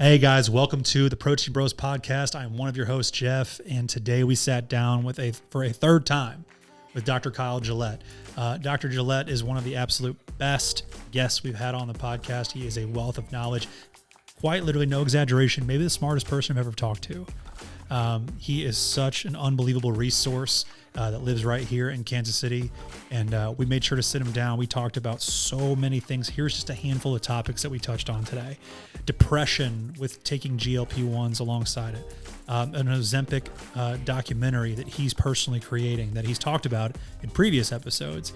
Hey guys, welcome to the Protein Bros podcast. I'm one of your hosts, Jeff, and today we sat down for a third time with Dr. Kyle Gillett. Dr. Gillett is one of the absolute best guests we've had on the podcast. He is a wealth of knowledge, quite literally no exaggeration, maybe the smartest person I've ever talked to. He is such an unbelievable resource that lives right here in Kansas City, and we made sure to sit him down. We talked about so many things. Here's just a handful of topics that we touched on today. Depression with taking GLP-1s alongside it. An Ozempic documentary that he's personally creating that he's talked about in previous episodes.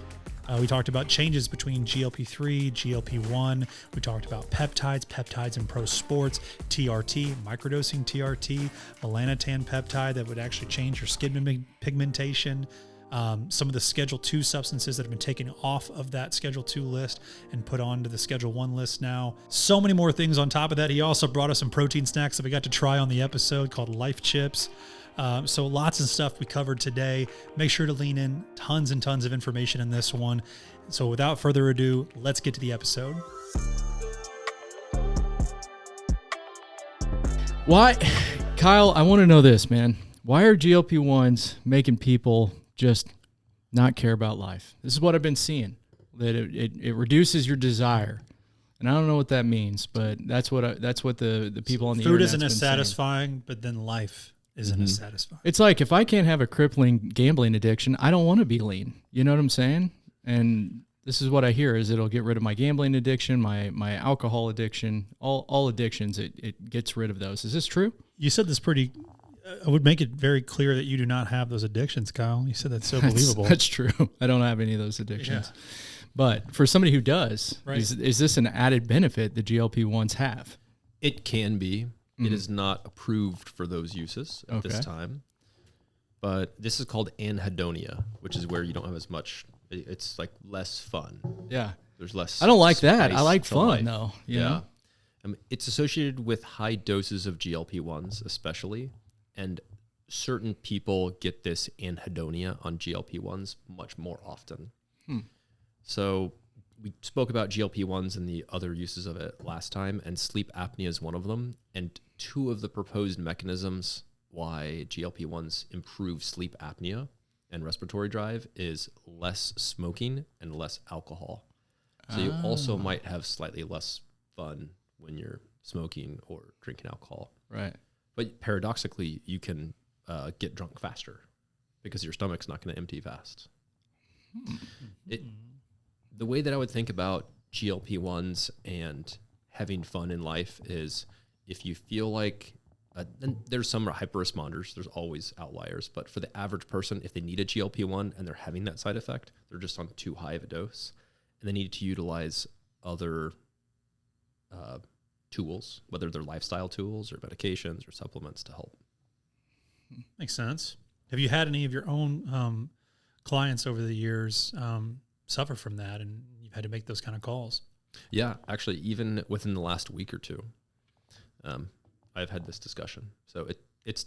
We talked about changes between GLP-3, GLP-1. We talked about peptides in pro sports, TRT, microdosing TRT, melanotan peptide that would actually change your skin pigmentation. Some of the Schedule 2 substances that have been taken off of that Schedule 2 list and put onto the Schedule 1 list now. So many more things on top of that. He also brought us some protein snacks that we got to try on the episode called Life Chips. So lots of stuff we covered today. Make sure to lean in. Tons and tons of information in this one. So without further ado, let's get to the episode. Why, Kyle, I want to know this, man. Why are GLP-1s making people just not care about life? This is what I've been seeing, that it reduces your desire. And I don't know what that means, but that's what the people on the food internet isn't as satisfying, but then life isn't as satisfying. It's like if I can't have a crippling gambling addiction, I don't want to be lean. You know what I'm saying? And this is what I hear is it'll get rid of my gambling addiction, my alcohol addiction, all addictions. It gets rid of those. Is this true? You said this I would make it very clear that you do not have those addictions, Kyle. You said that's so believable. That's true. I don't have any of those addictions. Yeah. But for somebody who does, right. Is this an added benefit that GLP-1s have? It can be. It is not approved for those uses at this time. But this is called anhedonia, which is where you don't have as much. It's like less fun. Yeah. There's less. I don't like that. I like fun, life. though. You yeah. know? It's associated with high doses of GLP-1s, especially. And certain people get this anhedonia on GLP-1s much more often. So we spoke about GLP-1s and the other uses of it last time, and sleep apnea is one of them. And two of the proposed mechanisms why GLP-1s improve sleep apnea and respiratory drive is less smoking and less alcohol. So you also might have slightly less fun when you're smoking or drinking alcohol. Right. But paradoxically, you can get drunk faster because your stomach's not going to empty fast. The way that I would think about GLP-1s and having fun in life is if you feel like, and there's some hyper responders, there's always outliers, but for the average person, if they need a GLP-1 and they're having that side effect, they're just on too high of a dose, and they need to utilize other tools, whether they're lifestyle tools or medications or supplements to help. Makes sense. Have you had any of your own clients over the years suffer from that, and you've had to make those kind of calls? Yeah, actually, even within the last week or two, I've had this discussion. So this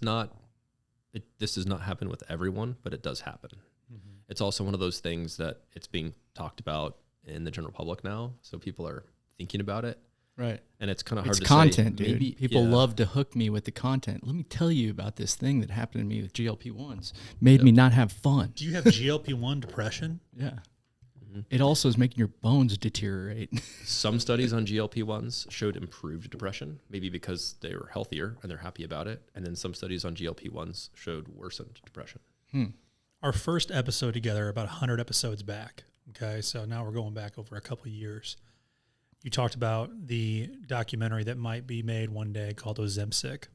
does not happen with everyone, but it does happen. Mm-hmm. It's also one of those things that it's being talked about in the general public now, so people are thinking about it. Right. And it's kind of hard to content, say. Dude. Maybe people love to hook me with the content. Let me tell you about this thing that happened to me with GLP-1s. Made me not have fun. Do you have GLP-1 depression? Yeah. Mm-hmm. It also is making your bones deteriorate. Some studies on GLP-1s showed improved depression, maybe because they were healthier and they're happy about it. And then some studies on GLP-1s showed worsened depression. Our first episode together, about 100 episodes back. Okay, so now we're going back over a couple of years. You talked about the documentary that might be made one day called Ozempic.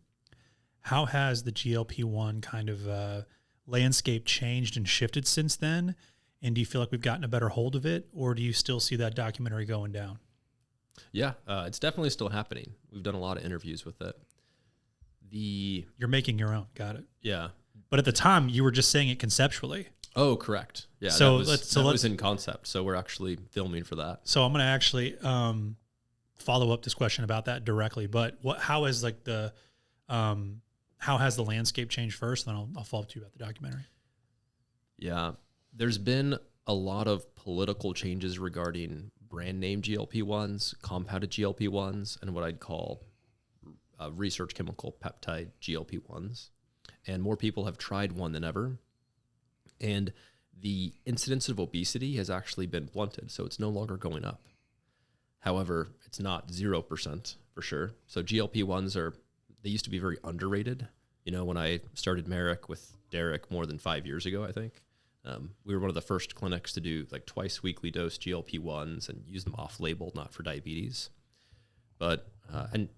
How has the GLP-1 kind of landscape changed and shifted since then? And do you feel like we've gotten a better hold of it, or do you still see that documentary going down? Yeah, it's definitely still happening. We've done a lot of interviews with it. You're making your own. Got it. Yeah. But at the time, you were just saying it conceptually. Oh, correct. Yeah, so that was in concept. So we're actually filming for that. So I'm going to actually follow up this question about that directly. But how has the landscape changed first? And then I'll follow up to you about the documentary. Yeah, there's been a lot of political changes regarding brand name GLP-1s, compounded GLP-1s, and what I'd call research chemical peptide GLP-1s, and more people have tried one than ever. And the incidence of obesity has actually been blunted, so it's no longer going up. However, it's not 0% for sure. So GLP-1s they used to be very underrated. When I started Merrick with Derek more than 5 years ago, I think, we were one of the first clinics to do like twice weekly dose GLP-1s and use them off label, not for diabetes. But, and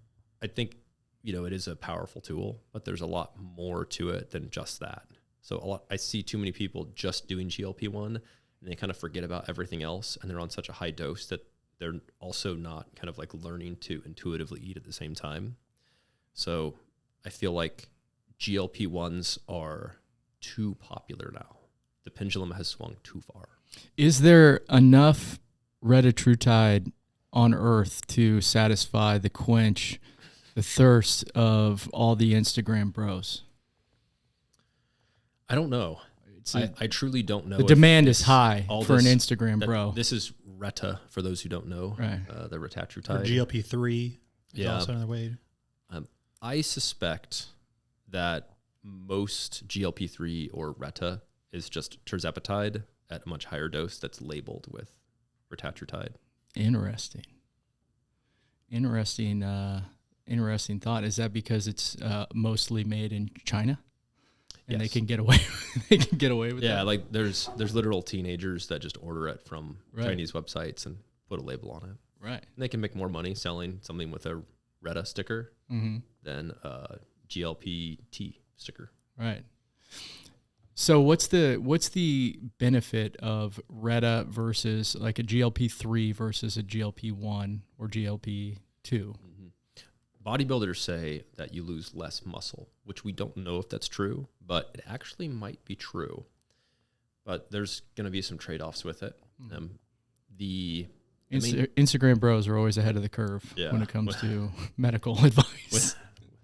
I think, it is a powerful tool, but there's a lot more to it than just that. So I see too many people just doing GLP-1 and they kind of forget about everything else, and they're on such a high dose that they're also not kind of like learning to intuitively eat at the same time. So I feel like GLP-1s are too popular now. The pendulum has swung too far. Is there enough retatrutide on Earth to satisfy the thirst of all the Instagram bros? I don't know. I truly don't know. The demand is high for an Instagram bro. This is Reta, for those who don't know, right? The retatrutide. Or GLP-3 is also another way. I suspect that most GLP-3 or Reta is just tirzepatide at a much higher dose that's labeled with retatrutide. Interesting thought. Is that because it's mostly made in China? And yes. they can get away. They can get away with that. Yeah, like there's literal teenagers that just order it from right. Chinese websites and put a label on it. Right. And they can make more money selling something with a Reta sticker than a GLP-T sticker. Right. So what's the benefit of Reta versus like a GLP-3 versus a GLP-1 or GLP-2? Bodybuilders say that you lose less muscle, which we don't know if that's true, but it actually might be true. But there's going to be some trade-offs with it. Instagram bros are always ahead of the curve when it comes to medical advice.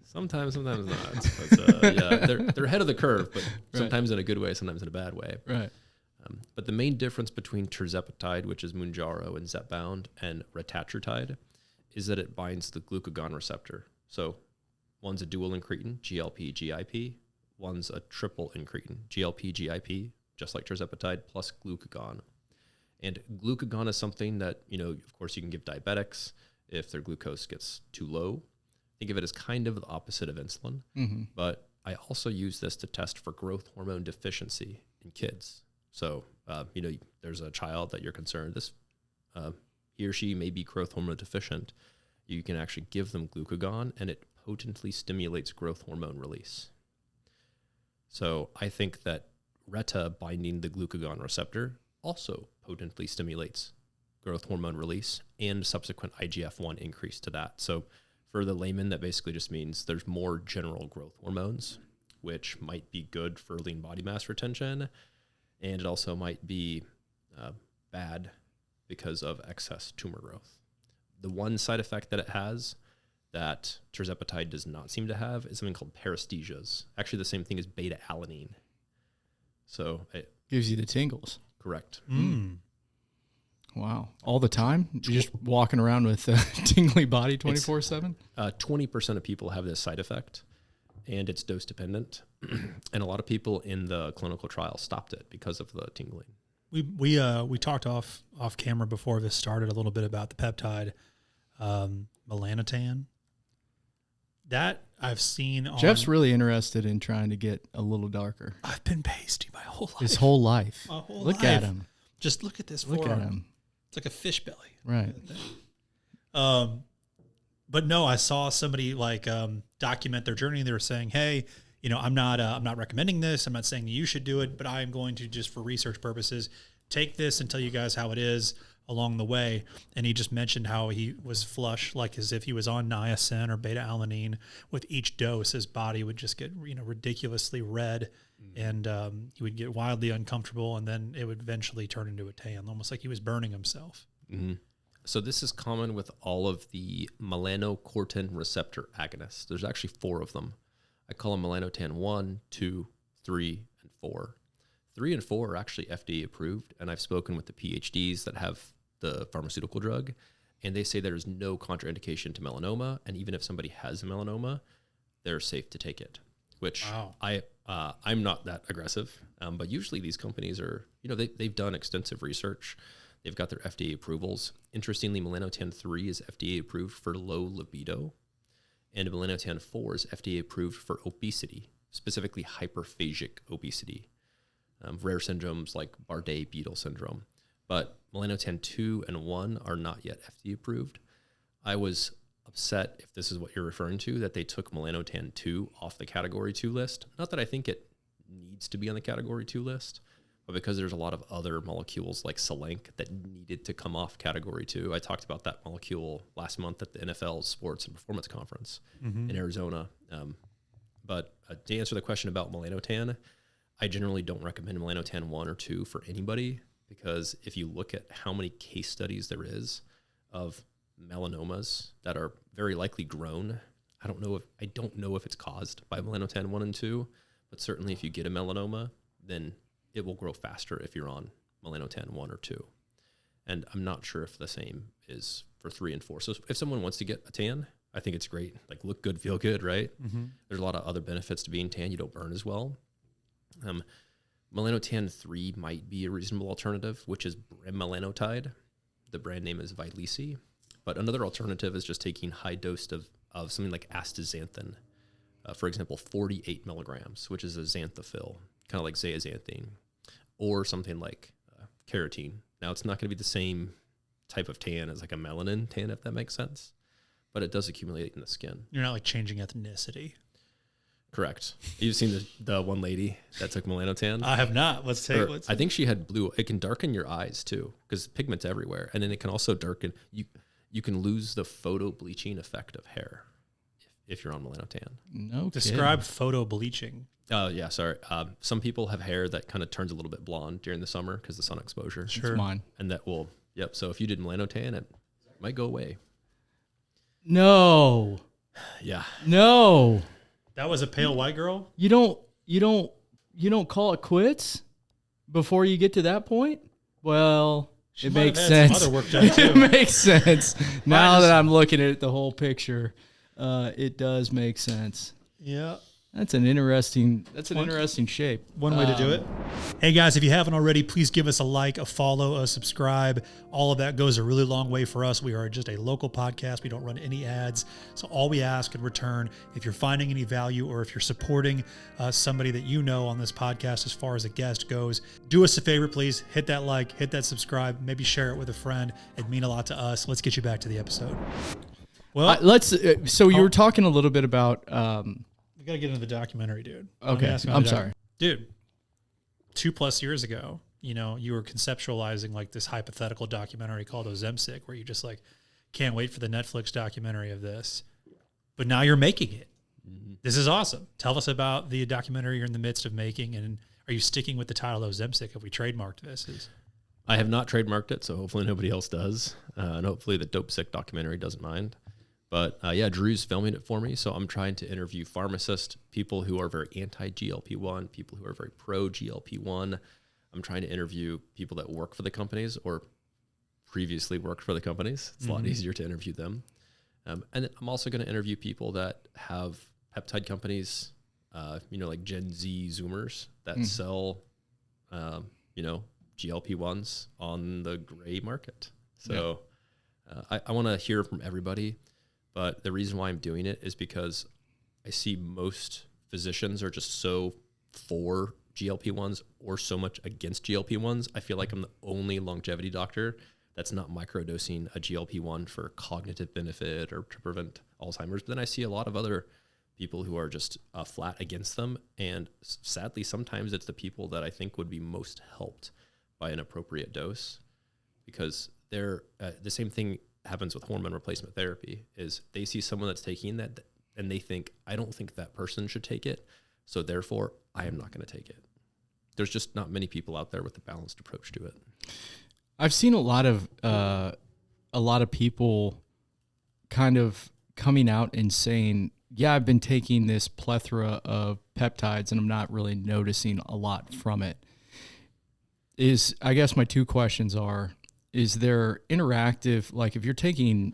Sometimes not. But, they're ahead of the curve, but sometimes in a good way, sometimes in a bad way. Right. But the main difference between tirzepatide, which is Mounjaro and Zepbound, and retatrutide is that it binds the glucagon receptor. So one's a dual incretin, GLP-GIP. One's a triple incretin, GLP-GIP, just like tirzepatide, plus glucagon. And glucagon is something that, of course, you can give diabetics if their glucose gets too low. Think of it as kind of the opposite of insulin. Mm-hmm. But I also use this to test for growth hormone deficiency in kids. So, there's a child that you're concerned he or she may be growth hormone deficient. You can actually give them glucagon, and it potently stimulates growth hormone release. So I think that Reta binding the glucagon receptor also potently stimulates growth hormone release and subsequent IGF-1 increase to that. So for the layman, that basically just means there's more general growth hormones, which might be good for lean body mass retention, and it also might be bad because of excess tumor growth. The one side effect that it has that tirzepatide does not seem to have is something called paresthesias. Actually, the same thing as beta-alanine. So it gives you the tingles. Correct. Wow. All the time? You're just walking around with a tingly body 24/7? 20% of people have this side effect, and it's dose dependent. And a lot of people in the clinical trial stopped it because of the tingling. We talked off camera before this started a little bit about the peptide melanotan. That I've seen on... Jeff's really interested in trying to get a little darker. I've been pasty my whole life. His whole life. My whole Look life. at him. Just look at this Look forearm. at him. It's like a fish belly. Right. But no, I saw somebody document their journey. They were saying, hey, I'm not recommending this. I'm not saying you should do it, but I am going to, just for research purposes, take this and tell you guys how it is along the way. And he just mentioned how he was flush, like as if he was on niacin or beta-alanine. With each dose, his body would just get ridiculously red, and he would get wildly uncomfortable, and then it would eventually turn into a tan, almost like he was burning himself. Mm-hmm. So this is common with all of the melanocortin receptor agonists. There's actually 4 of them. I call them melanotan 1, 2, 3, and 4. 3 and 4 are actually FDA approved, and I've spoken with the PhDs that have the pharmaceutical drug, and they say there's no contraindication to melanoma, and even if somebody has a melanoma, they're safe to take it. Which Wow. I'm not that aggressive, but usually these companies are, they've done extensive research. They've got their FDA approvals. Interestingly, melanotan 3 is FDA approved for low libido, and melanotan 4 is FDA approved for obesity, specifically hyperphagic obesity, rare syndromes like Bardet-Biedl syndrome. But melanotan 2 and 1 are not yet FDA approved. I was upset, if this is what you're referring to, that they took melanotan 2 off the category 2 list. Not that I think it needs to be on the category 2 list, but because there's a lot of other molecules like Selenk that needed to come off category 2. I talked about that molecule last month at the NFL Sports and Performance Conference in Arizona. But to answer the question about melanotan, I generally don't recommend melanotan 1 or 2 for anybody, because if you look at how many case studies there is of melanomas that are very likely grown, I don't know if it's caused by melanotan 1 and 2, but certainly if you get a melanoma, then it will grow faster if you're on melanotan 1 or 2. And I'm not sure if the same is for 3 and 4. So if someone wants to get a tan, I think it's great. Like, look good, feel good, right? There's a lot of other benefits to being tan. You don't burn as well. Melanotan 3 might be a reasonable alternative, which is bremelanotide. The brand name is Vyleesi. But another alternative is just taking high dose of something like astaxanthin. For example, 48 milligrams, which is a xanthophyll, kind of like zeaxanthine, or something like carotene. Now, it's not going to be the same type of tan as like a melanin tan, if that makes sense, but it does accumulate in the skin. You're not like changing ethnicity. Correct. You've seen the one lady that took melanotan? I have not. I think she had blue. It can darken your eyes too, because pigment's everywhere. And then it can also darken, you can lose the photo bleaching effect of hair if you're on melanotan. No Describe kidding. photo bleaching. Oh, yeah, sorry. Some people have hair that kind of turns a little bit blonde during the summer because of sun exposure. Sure. It's mine. And that will, so if you did melanotan, it might go away. No. Yeah. No. That was a pale white girl? You don't call it quits before you get to that point? Well, She it might makes have had sense. some other work done It too. makes sense. Now that I'm looking at the whole picture, it does make sense. Yeah. That's an interesting shape. One way to do it. Hey guys, if you haven't already, please give us a like, a follow, a subscribe. All of that goes a really long way for us. We are just a local podcast. We don't run any ads. So all we ask in return, if you're finding any value or if you're supporting somebody that you know on this podcast as far as a guest goes, do us a favor, please. Hit that like, hit that subscribe, maybe share it with a friend. It'd mean a lot to us. Let's get you back to the episode. Well, So you were talking a little bit about... we got to get into the documentary, dude. Okay, I'm sorry. Dude, 2+ years ago, you were conceptualizing like this hypothetical documentary called Ozempic, where you just like can't wait for the Netflix documentary of this. But now you're making it. Mm-hmm. This is awesome. Tell us about the documentary you're in the midst of making, and are you sticking with the title Ozempic? Have we trademarked this? I have not trademarked it, so hopefully nobody else does. And hopefully the Dope Sick documentary doesn't mind. But Drew's filming it for me, so I'm trying to interview pharmacists, people who are very anti-GLP-1, people who are very pro-GLP-1. I'm trying to interview people that work for the companies or previously worked for the companies. It's a lot easier to interview them. And I'm also going to interview people that have peptide companies, like Gen Z Zoomers that sell, GLP-1s on the gray market. So I want to hear from everybody. But the reason why I'm doing it is because I see most physicians are just so for GLP-1s or so much against GLP-1s. I feel like I'm the only longevity doctor that's not microdosing a GLP-1 for cognitive benefit or to prevent Alzheimer's. But then I see a lot of other people who are just flat against them. And sadly, sometimes it's the people that I think would be most helped by an appropriate dose, because they're the same thing happens with hormone replacement therapy. Is they see someone that's taking that and they think, I don't think that person should take it, so therefore I am not going to take it. There's just not many people out there with a balanced approach to it. I've seen a lot of people kind of coming out and saying, yeah, I've been taking this plethora of peptides and I'm not really noticing a lot from it. I guess my two questions are, is there interactive, like if you're taking,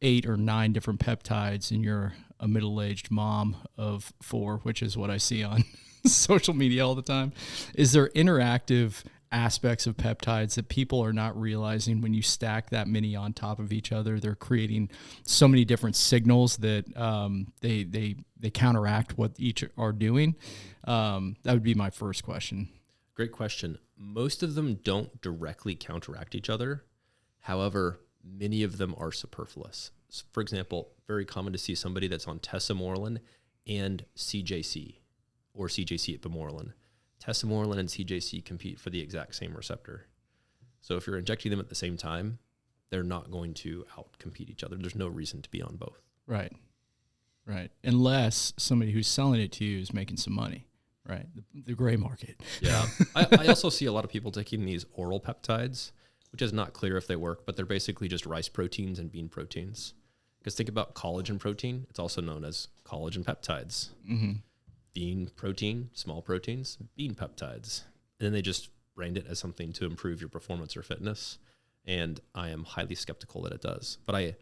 8 or 9 different peptides and you're a middle-aged mom of 4, which is what I see on social media all the time, is there interactive aspects of peptides that people are not realizing when you stack that many on top of each other? They're creating so many different signals that they counteract what each are doing. That would be my first question. Great question. Most of them don't directly counteract each other. However, many of them are superfluous. For example, very common to see somebody that's on tesamorelin and CJC, or CJC at bimorelin. Tesamorelin and CJC compete for the exact same receptor. So if you're injecting them at the same time, they're not going to outcompete each other. There's no reason to be on both. Right. Unless somebody who's selling it to you is making some money. Right. The gray market. Yeah. I also see a lot of people taking these oral peptides, which is not clear if they work, but they're basically just rice proteins and bean proteins. Because think about collagen protein. It's also known as collagen peptides. Mm-hmm. Bean protein, small proteins, bean peptides. And then they just brand it as something to improve your performance or fitness. And I am highly skeptical that it does. But I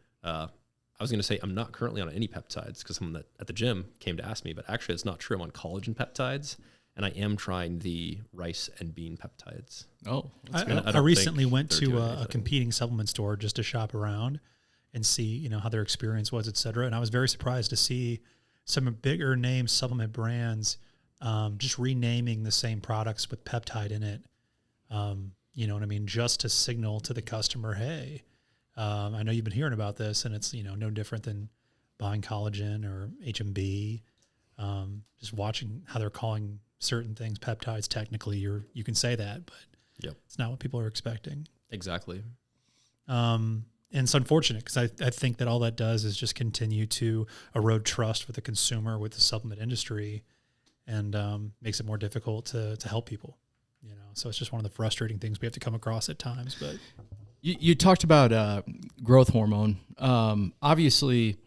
was going to say I'm not currently on any peptides because someone that at the gym came to ask me, but actually it's not true. I'm on collagen peptides, and I am trying the rice and bean peptides. Oh, I recently went to a competing supplement store just to shop around and see, how their experience was, et cetera. And I was very surprised to see some bigger name supplement brands just renaming the same products with peptide in it. You know what I mean? Just to signal to the customer, hey, I know you've been hearing about this, and it's, no different than buying collagen or HMB. Just watching how they're calling certain things peptides. Technically, you can say that, but it's not what people are expecting. Exactly. And it's unfortunate because I think that all that does is just continue to erode trust with the consumer, with the supplement industry, and makes it more difficult to help people. So it's just one of the frustrating things we have to come across at times. But you talked about growth hormone. Obviously,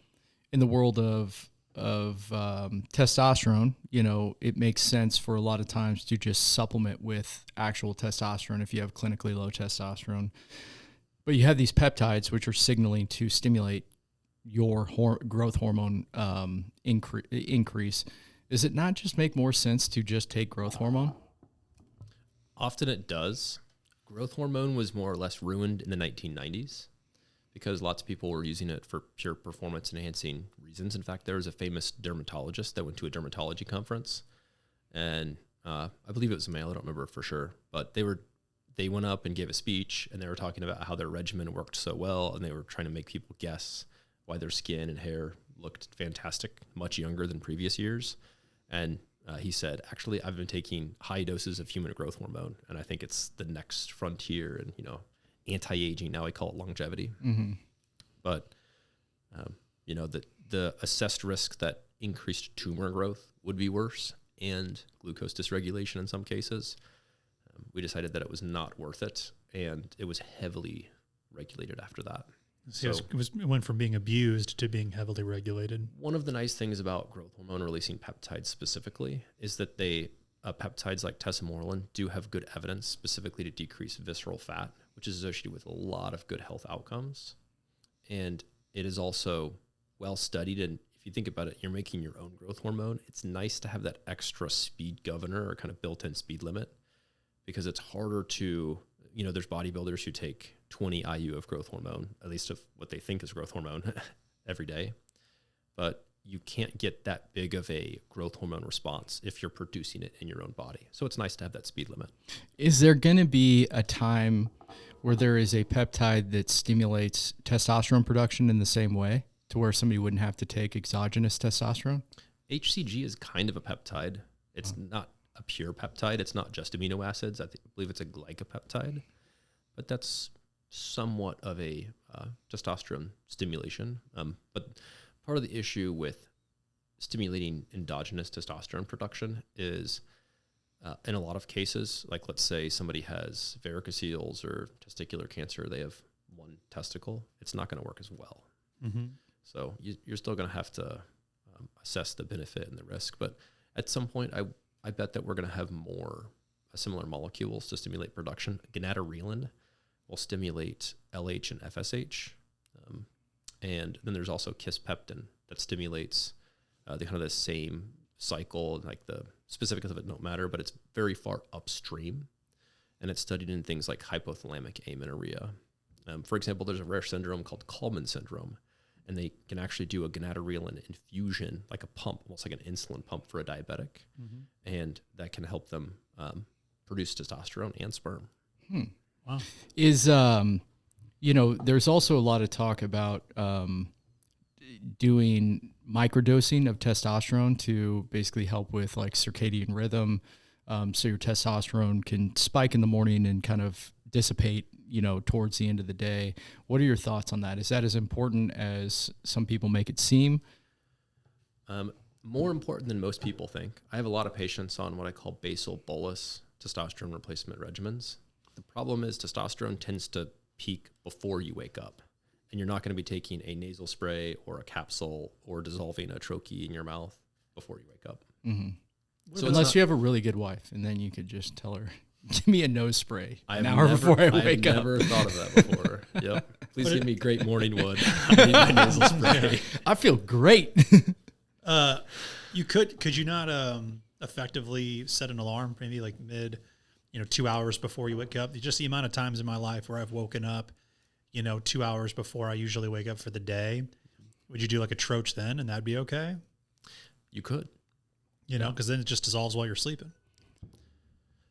in the world of testosterone, it makes sense for a lot of times to just supplement with actual testosterone if you have clinically low testosterone. But you have these peptides which are signaling to stimulate your growth hormone increase. Does it not just make more sense to just take growth hormone? Often it does. Growth hormone was more or less ruined in the 1990s because lots of people were using it for pure performance enhancing reasons. In fact, there was a famous dermatologist that went to a dermatology conference, and I believe it was a male, I don't remember for sure, but they went up and gave a speech, and they were talking about how their regimen worked so well, and they were trying to make people guess why their skin and hair looked fantastic, much younger than previous years. And he said, actually, I've been taking high doses of human growth hormone, and I think it's the next frontier in, anti-aging. Now I call it longevity. Mm-hmm. But, the assessed risk that increased tumor growth would be worse and glucose dysregulation in some cases. We decided that it was not worth it, and it was heavily regulated after that. So it went from being abused to being heavily regulated. One of the nice things about growth hormone releasing peptides specifically is that peptides like tesamorelin do have good evidence specifically to decrease visceral fat, which is associated with a lot of good health outcomes. And it is also well studied. And if you think about it, you're making your own growth hormone. It's nice to have that extra speed governor or kind of built-in speed limit, because it's harder to, there's bodybuilders who take 20 IU of growth hormone, at least of what they think is growth hormone every day. But you can't get that big of a growth hormone response if you're producing it in your own body. So it's nice to have that speed limit. Is there going to be a time where there is a peptide that stimulates testosterone production in the same way to where somebody wouldn't have to take exogenous testosterone? HCG is kind of a peptide. It's not a pure peptide. It's not just amino acids. I believe it's a glycopeptide, but that's somewhat of a testosterone stimulation. But part of the issue with stimulating endogenous testosterone production is in a lot of cases, like let's say somebody has varicoceles or testicular cancer, they have one testicle, it's not going to work as well. Mm-hmm. So you're still going to have to assess the benefit and the risk. But at some point, I bet that we're going to have more similar molecules to stimulate production. Ganatorilin, will stimulate LH and FSH. And then there's also kisspeptin that stimulates the kind of the same cycle, like the specifics of it don't matter, but it's very far upstream. And it's studied in things like hypothalamic amenorrhea. For example, there's a rare syndrome called Kallman syndrome, and they can actually do a gonadorelin infusion, like a pump, almost like an insulin pump for a diabetic. And that can help them produce testosterone and sperm. Wow. Is, there's also a lot of talk about doing microdosing of testosterone to basically help with like circadian rhythm. So your testosterone can spike in the morning and kind of dissipate, towards the end of the day. What are your thoughts on that? Is that as important as some people make it seem? More important than most people think. I have a lot of patients on what I call basal bolus testosterone replacement regimens. The problem is testosterone tends to peak before you wake up, and you're not going to be taking a nasal spray or a capsule or dissolving a troche in your mouth before you wake up. So unless you have a really good wife, and then you could just tell her, give me a nose spray an hour never, before I wake up. I've never thought of that before. Yep. Please give me great morning wood. I need my nasal spray. I feel great. Could you not effectively set an alarm, maybe like 2 hours before you wake up? Just the amount of times in my life where I've woken up, 2 hours before I usually wake up for the day. Would you do like a troche then, and that'd be okay? You could. Because then it just dissolves while you're sleeping.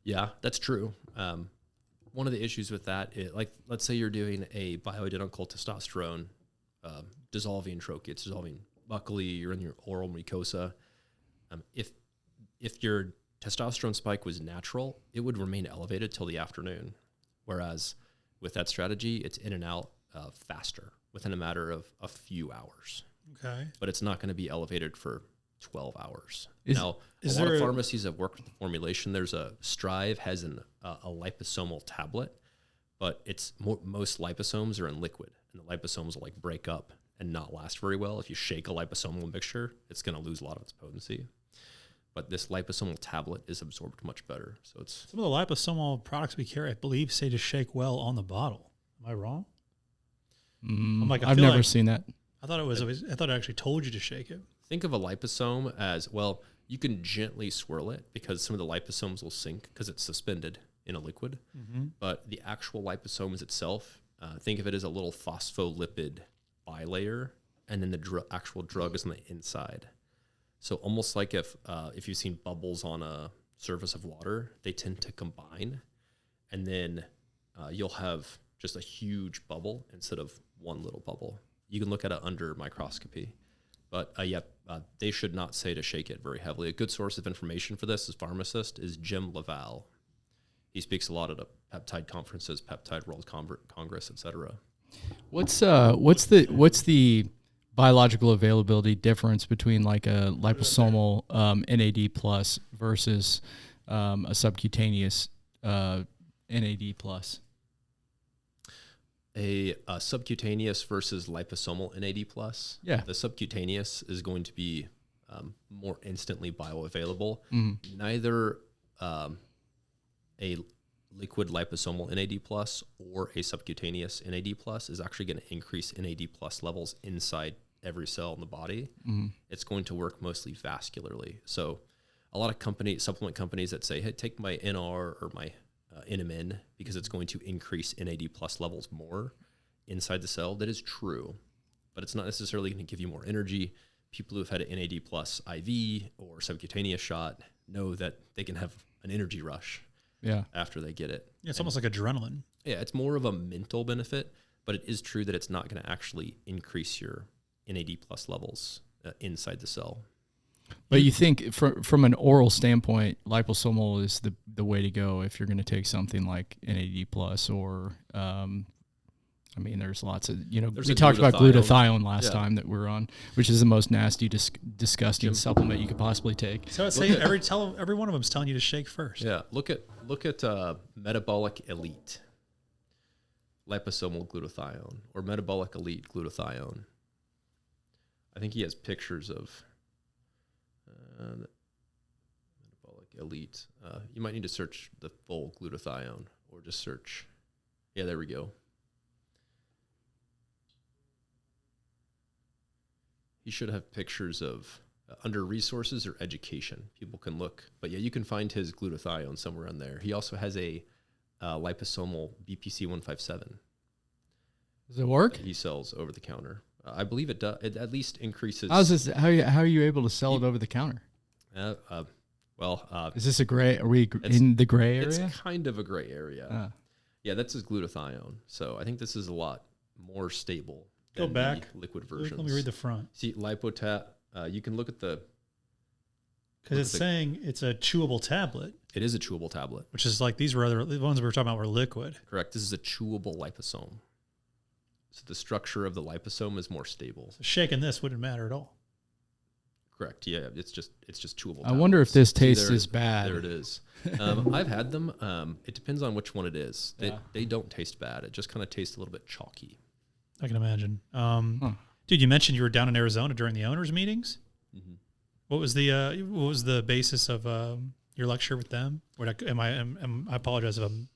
Yeah, that's true. One of the issues with that is, like, let's say you're doing a bioidentical testosterone dissolving troche. It's dissolving buccally, you're in your oral mucosa. If your testosterone spike was natural, it would remain elevated till the afternoon. Whereas with that strategy, it's in and out faster within a matter of a few hours. Okay. But it's not going to be elevated for 12 hours. Is a lot of pharmacies have worked with the formulation. There's Strive has a liposomal tablet, but most liposomes are in liquid, and the liposomes will like break up and not last very well. If you shake a liposomal mixture, it's going to lose a lot of its potency. But this liposomal tablet is absorbed much better. So it's some of the liposomal products we carry, I believe, say to shake well on the bottle. Am I wrong? I've never seen that. I thought it actually told you to shake it. Think of a liposome as, well, you can gently swirl it because some of the liposomes will sink because it's suspended in a liquid. But the actual liposomes itself, think of it as a little phospholipid bilayer, and then the actual drug is on the inside. So almost like if you've seen bubbles on a surface of water, they tend to combine, and then you'll have just a huge bubble instead of one little bubble. You can look at it under microscopy. But they should not say to shake it very heavily. A good source of information for this as pharmacist is Jim Laval. He speaks a lot at peptide conferences, Peptide World Congress, etc. What's the biological availability difference between like a liposomal NAD plus versus a subcutaneous NAD plus? A subcutaneous versus liposomal NAD plus. Yeah. The subcutaneous is going to be more instantly bioavailable. Neither a liquid liposomal NAD plus or a subcutaneous NAD plus is actually going to increase NAD plus levels inside every cell in the body. It's going to work mostly vascularly. So a lot of supplement companies that say, hey, take my NR or my NMN because it's going to increase NAD plus levels more inside the cell. That is true, but it's not necessarily going to give you more energy. People who've had an NAD plus IV or subcutaneous shot know that they can have an energy rush after they get it. Yeah, it's almost like adrenaline. Yeah, it's more of a mental benefit, but it is true that it's not going to actually increase your NAD plus levels inside the cell. But you think from an oral standpoint, liposomal is the way to go if you're going to take something like NAD plus or, there's lots of, we talked about glutathione last time that we're on, which is the most nasty, disgusting supplement you could possibly take. So I'd say every one of them is telling you to shake first. Yeah, look at Metabolic Elite liposomal glutathione or Metabolic Elite glutathione. I think he has pictures of Metabolic Elite. You might need to search the full glutathione or just search Yeah, there we go. You should have pictures of under resources or education. People can look. But yeah, you can find his glutathione somewhere on there. He also has a liposomal BPC 157. Does it work? He sells over the counter. I believe it does. It at least increases. How are you able to sell it over the counter? Is this a gray? Are we in the gray area? It's kind of a gray area. Yeah, that's his glutathione. So I think this is a lot more stable. Go back. Liquid versions. Let me read the front. See, Lipotat. You can look at the. Because it's saying it's a chewable tablet. It is a chewable tablet. Which is like the ones we were talking about were liquid. Correct. This is a chewable liposome. So the structure of the liposome is more stable. So shaking this wouldn't matter at all. Correct. Yeah, it's just chewable. I wonder if this tastes as bad. There it is. I've had them. It depends on which one it is. They don't taste bad. It just kind of tastes a little bit chalky. I can imagine. Dude, you mentioned you were down in Arizona during the owners' meetings. Mm-hmm. What was the basis of your lecture with them? I apologize if I'm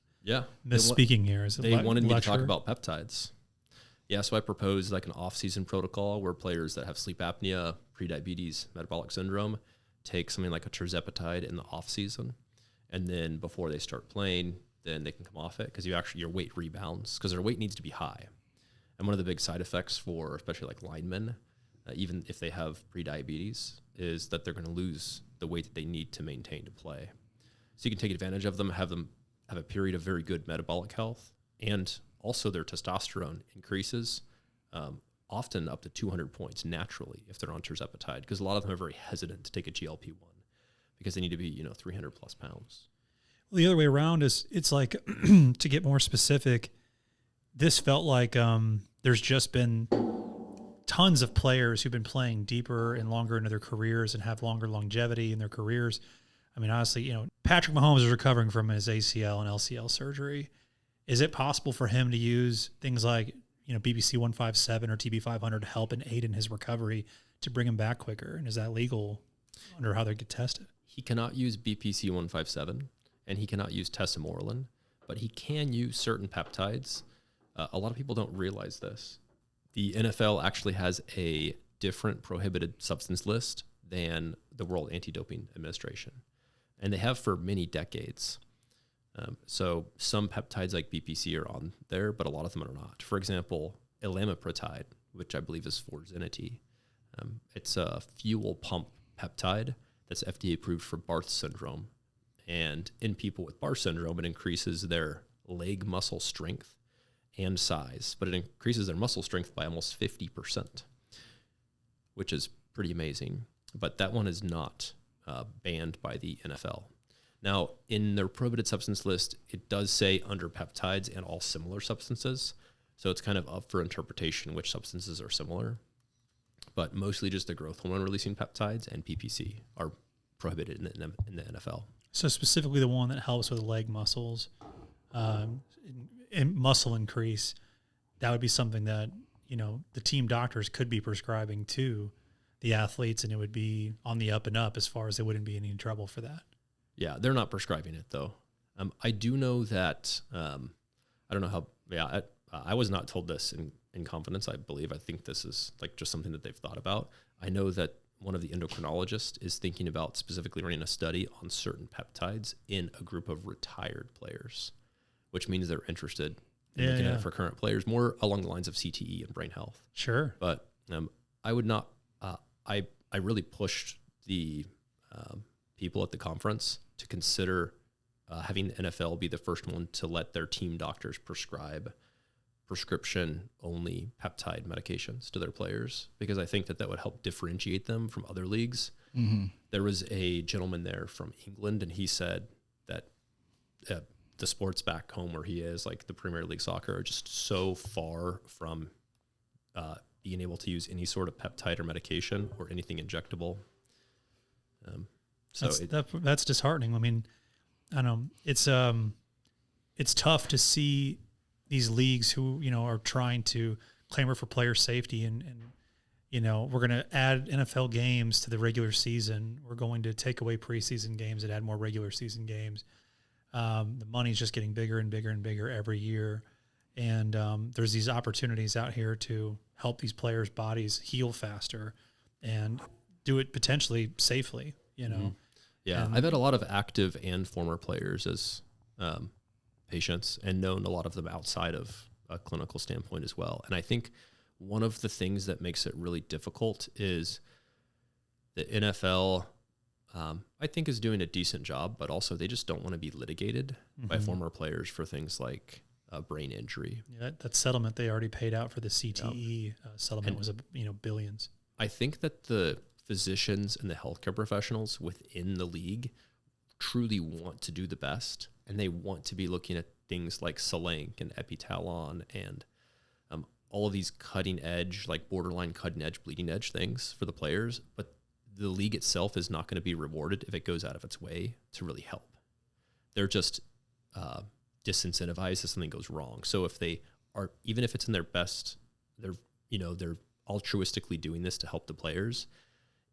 misspeaking here. They wanted me to talk about peptides. Yeah, so I proposed like an off-season protocol where players that have sleep apnea, prediabetes, metabolic syndrome, take something like a tirzepatide in the off-season, and then before they start playing, then they can come off it because your weight rebounds because their weight needs to be high. And one of the big side effects for especially like linemen, even if they have prediabetes, is that they're going to lose the weight that they need to maintain to play. So you can take advantage of them, have a period of very good metabolic health, and also their testosterone increases often up to 200 points naturally if they're on tirzepatide, because a lot of them are very hesitant to take a GLP-1 because they need to be 300 plus pounds. Well, the other way around is it's like to get more specific, this felt like there's just been tons of players who've been playing deeper and longer into their careers and have longer longevity in their careers. I mean, honestly, Patrick Mahomes is recovering from his ACL and LCL surgery. Is it possible for him to use things like, BBC 157 or TB 500 to help and aid in his recovery to bring him back quicker? And is that legal under how they get tested? He cannot use BPC 157 and he cannot use tesamorelin, but he can use certain peptides. A lot of people don't realize this. The NFL actually has a different prohibited substance list than the World Anti-Doping Administration, and they have for many decades. So some peptides like BPC are on there, but a lot of them are not. For example, elamoprotide, which I believe is for Zenity. It's a fuel pump peptide that's FDA approved for Barth syndrome. And in people with Barth syndrome, it increases their leg muscle strength and size, but it increases their muscle strength by almost 50%, which is pretty amazing. But that one is not banned by the NFL. Now, in their prohibited substance list, it does say under peptides and all similar substances. So it's kind of up for interpretation which substances are similar. But mostly just the growth hormone releasing peptides and PPC are prohibited in the NFL. So specifically the one that helps with leg muscles and muscle increase, that would be something that, the team doctors could be prescribing to the athletes, and it would be on the up and up as far as they wouldn't be in any trouble for that. Yeah, they're not prescribing it though. I do know that, I don't know how, I was not told this in confidence, I believe. I think this is like just something that they've thought about. I know that one of the endocrinologists is thinking about specifically running a study on certain peptides in a group of retired players, which means they're interested in looking at it for current players, more along the lines of CTE and brain health. Sure. But I would not, I really pushed the people at the conference to consider having the NFL be the first one to let their team doctors prescribe prescription-only peptide medications to their players, because I think that would help differentiate them from other leagues. Mm-hmm. There was a gentleman there from England, and he said that the sports back home where he is, like the Premier League soccer, are just so far from being able to use any sort of peptide or medication or anything injectable. So that's disheartening. I mean, I don't know. It's tough to see these leagues who, are trying to clamor for player safety and we're going to add NFL games to the regular season. We're going to take away preseason games and add more regular season games. The money's just getting bigger and bigger and bigger every year. And there's these opportunities out here to help these players' bodies heal faster and do it potentially safely, you know? Mm-hmm. Yeah. I've had a lot of active and former players as patients and known a lot of them outside of a clinical standpoint as well. And I think one of the things that makes it really difficult is the NFL, I think, is doing a decent job, but also they just don't want to be litigated by former players for things like brain injury. Yeah, that settlement they already paid out for the CTE settlement was billions. I think that the physicians and the healthcare professionals within the league truly want to do the best, and they want to be looking at things like Salank and Epitalon and all of these cutting edge, like borderline cutting edge, bleeding edge things for the players. But the league itself is not going to be rewarded if it goes out of its way to really help. They're just disincentivized if something goes wrong. So if they are, even if it's in their best, they're altruistically doing this to help the players.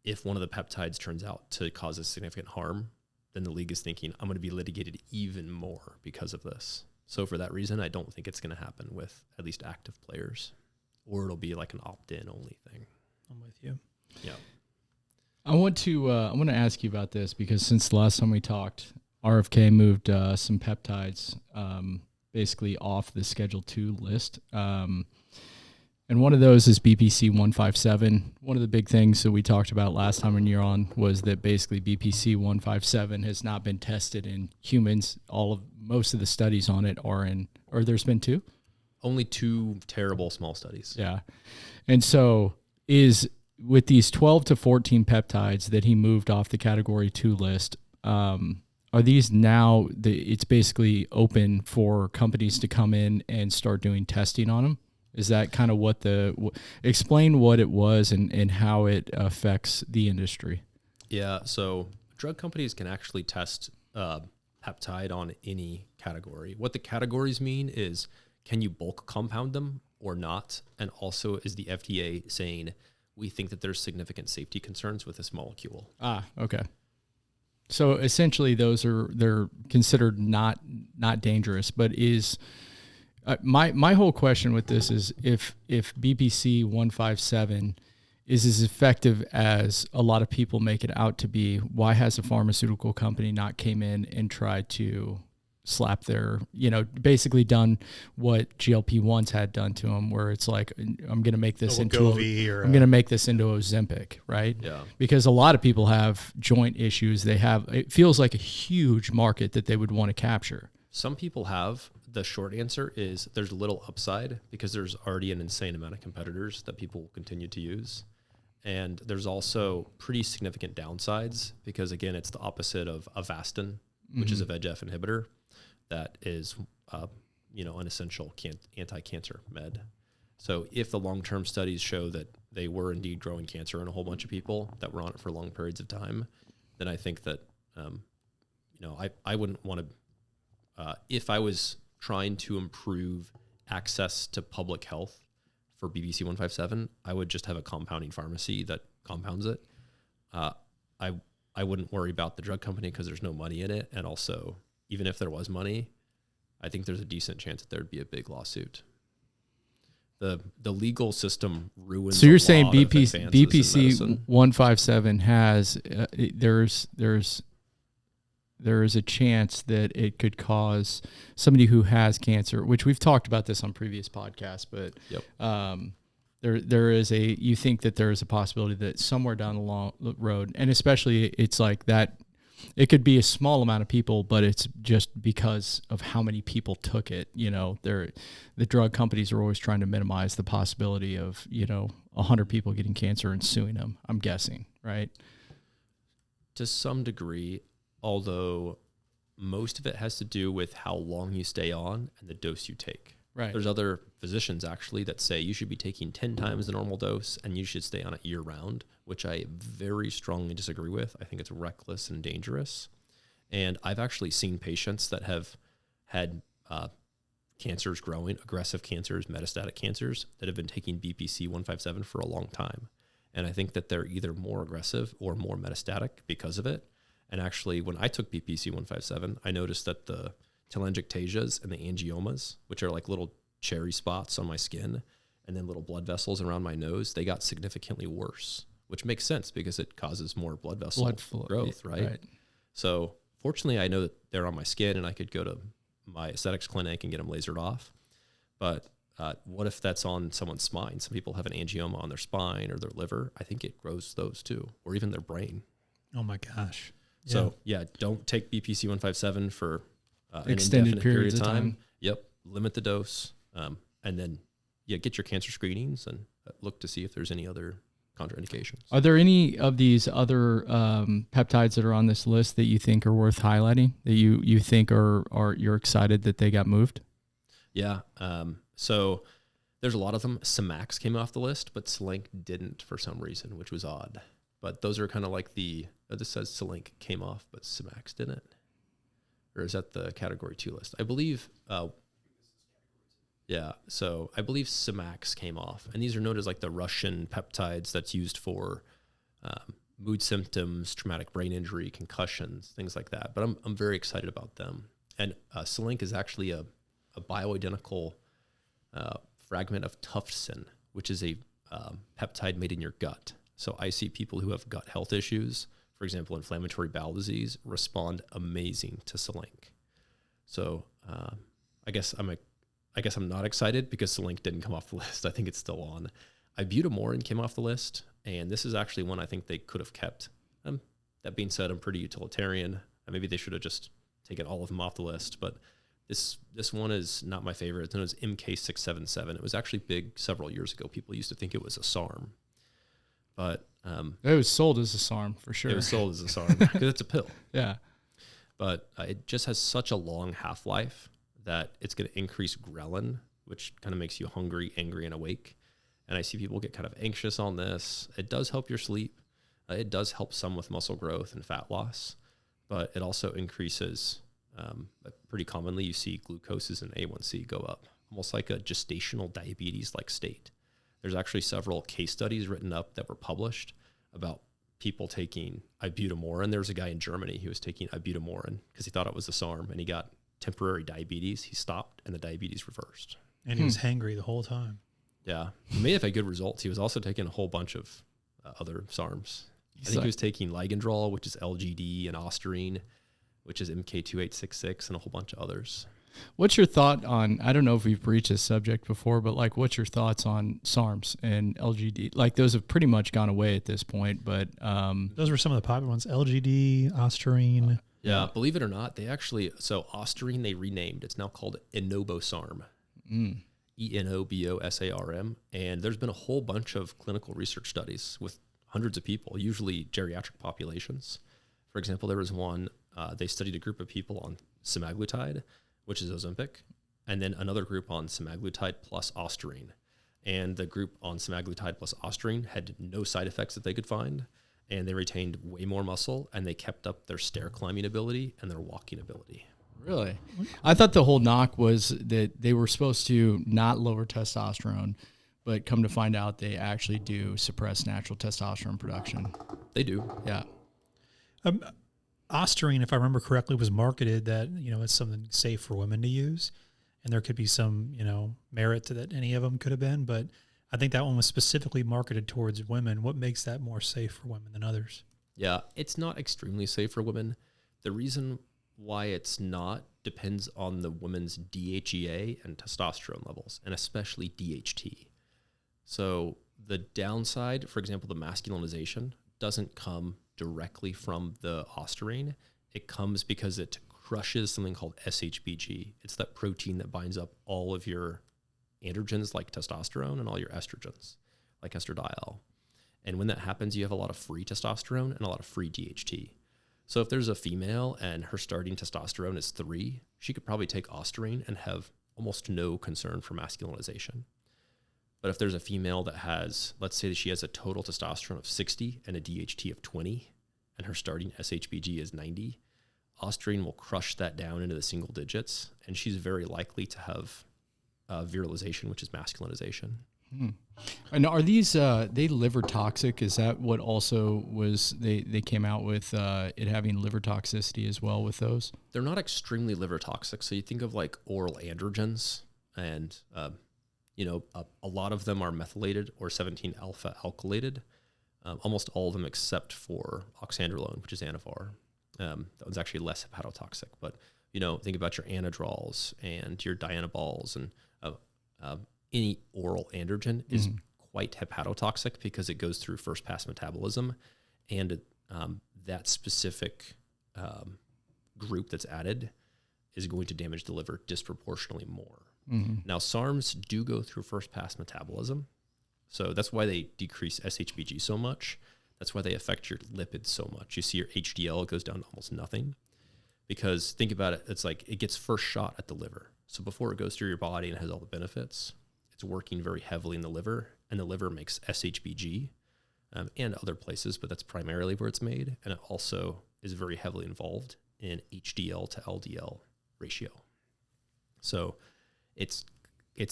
If one of the peptides turns out to cause a significant harm, then the league is thinking, I'm going to be litigated even more because of this. So for that reason, I don't think it's going to happen with at least active players, or it'll be like an opt-in only thing. I'm with you. Yeah. I want to ask you about this because since the last time we talked, RFK moved some peptides basically off the Schedule 2 list. And one of those is BPC 157. One of the big things that we talked about last time when you're on was that basically BPC 157 has not been tested in humans. Most of the studies on it or there's been 2? Only 2 terrible small studies. Yeah. And so with these 12 to 14 peptides that he moved off the Category 2 list, are these now, it's basically open for companies to come in and start doing testing on them? Is that kind of explain what it was and how it affects the industry? Yeah, so drug companies can actually test peptide on any category. What the categories mean is, can you bulk compound them or not? And also, is the FDA saying, we think that there's significant safety concerns with this molecule? Okay. So essentially they're considered not dangerous, but is... my whole question with this is if BPC 157 is as effective as a lot of people make it out to be, why has a pharmaceutical company not came in and tried to slap their, basically done what GLP-1s had done to them, where it's like, I'm going to make this into Ozempic, right? Yeah. Because a lot of people have joint issues. It feels like a huge market that they would want to capture. Some people have. The short answer is there's little upside because there's already an insane amount of competitors that people will continue to use. And there's also pretty significant downsides because, again, it's the opposite of Avastin, which is a VEGF inhibitor that is, an essential anti-cancer med. So if the long-term studies show that they were indeed growing cancer in a whole bunch of people that were on it for long periods of time, then I think that, I wouldn't want to, if I was trying to improve access to public health for BPC 157, I would just have a compounding pharmacy that compounds it. I wouldn't worry about the drug company because there's no money in it. And also, even if there was money, I think there's a decent chance that there'd be a big lawsuit. The legal system ruins. So you're saying BPC 157 has there is a chance that it could cause somebody who has cancer, which we've talked about this on previous podcasts, but you think that there is a possibility that somewhere down the long road, and especially it's like that, it could be a small amount of people, but it's just because of how many people took it. The drug companies are always trying to minimize the possibility of, 100 people getting cancer and suing them, I'm guessing, right? To some degree, although most of it has to do with how long you stay on and the dose you take. Right. There's other physicians actually that say you should be taking 10 times the normal dose and you should stay on it year round, which I very strongly disagree with. I think it's reckless and dangerous. And I've actually seen patients that have had cancers growing, aggressive cancers, metastatic cancers, that have been taking BPC 157 for a long time. And I think that they're either more aggressive or more metastatic because of it. And actually, when I took BPC 157, I noticed that the telangiectasias and the angiomas, which are like little cherry spots on my skin and then little blood vessels around my nose, they got significantly worse, which makes sense because it causes more blood vessel growth, right? So fortunately, I know that they're on my skin and I could go to my aesthetics clinic and get them lasered off. But what if that's on someone's spine? Some people have an angioma on their spine or their liver. I think it grows those too, or even their brain. Oh my gosh. So don't take BPC 157 for extended periods of time. Yep. Limit the dose. And then get your cancer screenings and look to see if there's any other contraindications. Are there any of these other peptides that are on this list that you think are worth highlighting, that you think are you're excited that they got moved? Yeah. So there's a lot of them. Semax came off the list, but Selink didn't for some reason, which was odd. But those are kind of like this says Selink came off, but Semax didn't. Or is that the category 2 list? I believe, so I believe Semax came off. And these are known as like the Russian peptides that's used for mood symptoms, traumatic brain injury, concussions, things like that. But I'm very excited about them. And Selink is actually a bioidentical fragment of tufsin, which is a peptide made in your gut. So I see people who have gut health issues, for example, inflammatory bowel disease, respond amazing to Selink. So I guess I'm not excited because Selink didn't come off the list. I think it's still on. Ibutamorin came off the list, and this is actually one I think they could have kept. That being said, I'm pretty utilitarian. Maybe they should have just taken all of them off the list, but this one is not my favorite. It's known as MK677. It was actually big several years ago. People used to think it was a SARM. But it was sold as a SARM for sure. It was sold as a SARM because it's a pill. Yeah. But it just has such a long half-life that it's going to increase ghrelin, which kind of makes you hungry, angry, and awake. And I see people get kind of anxious on this. It does help your sleep. It does help some with muscle growth and fat loss, but it also increases, pretty commonly you see glucoses and A1C go up, almost like a gestational diabetes-like state. There's actually several case studies written up that were published about people taking ibutamorin. There was a guy in Germany who was taking ibutamorin because he thought it was a SARM, and he got temporary diabetes. He stopped, and the diabetes reversed. And he was hangry the whole time. Yeah. He may have had good results. He was also taking a whole bunch of other SARMs. I think he was taking Ligandrol, which is LGD, and Ostarine, which is MK2866, and a whole bunch of others. What's your thought on, I don't know if we've breached this subject before, but like what's your thoughts on SARMs and LGD? Like those have pretty much gone away at this point, but those were some of the popular ones. LGD, Ostarine. Yeah, believe it or not, they actually, so Ostarine they renamed. It's now called Enobosarm. ENOBOSARM. And there's been a whole bunch of clinical research studies with hundreds of people, usually geriatric populations. For example, there was one, they studied a group of people on semaglutide, which is Ozempic, and then another group on semaglutide plus Ostarine. And the group on semaglutide plus Ostarine had no side effects that they could find, and they retained way more muscle, and they kept up their stair climbing ability and their walking ability. Really? I thought the whole knock was that they were supposed to not lower testosterone, but come to find out they actually do suppress natural testosterone production. They do. Yeah. Ostarine, if I remember correctly, was marketed that, it's something safe for women to use. And there could be some, merit to that any of them could have been. But I think that one was specifically marketed towards women. What makes that more safe for women than others? Yeah, it's not extremely safe for women. The reason why it's not depends on the woman's DHEA and testosterone levels, and especially DHT. So the downside, for example, the masculinization doesn't come directly from the Ostarine. It comes because it crushes something called SHBG. It's that protein that binds up all of your androgens like testosterone and all your estrogens like estradiol. And when that happens, you have a lot of free testosterone and a lot of free DHT. So if there's a female and her starting testosterone is 3, she could probably take Ostarine and have almost no concern for masculinization. But if there's a female that has, let's say that she has a total testosterone of 60 and a DHT of 20, and her starting SHBG is 90, Ostarine will crush that down into the single digits, and she's very likely to have virilization, which is masculinization. And are these, they liver toxic? Is that what also was, they came out with it having liver toxicity as well with those? They're not extremely liver toxic. So you think of like oral androgens. and a lot of them are methylated or 17-alpha alkylated. Almost all of them except for oxandrolone, which is Anavar. That one's actually less hepatotoxic. But think about your anadrols and your dianabols, and any oral androgen is quite hepatotoxic because it goes through first pass metabolism, and that specific group that's added is going to damage the liver disproportionately more. Now, SARMs do go through first pass metabolism, so that's why they decrease SHBG so much. That's why they affect your lipids so much. You see your HDL goes down to almost nothing, because think about it, it's like it gets first shot at the liver. So before it goes through your body and has all the benefits, it's working very heavily in the liver, and the liver makes SHBG and other places, but that's primarily where it's made. And it also is very heavily involved in HDL to LDL ratio. So it's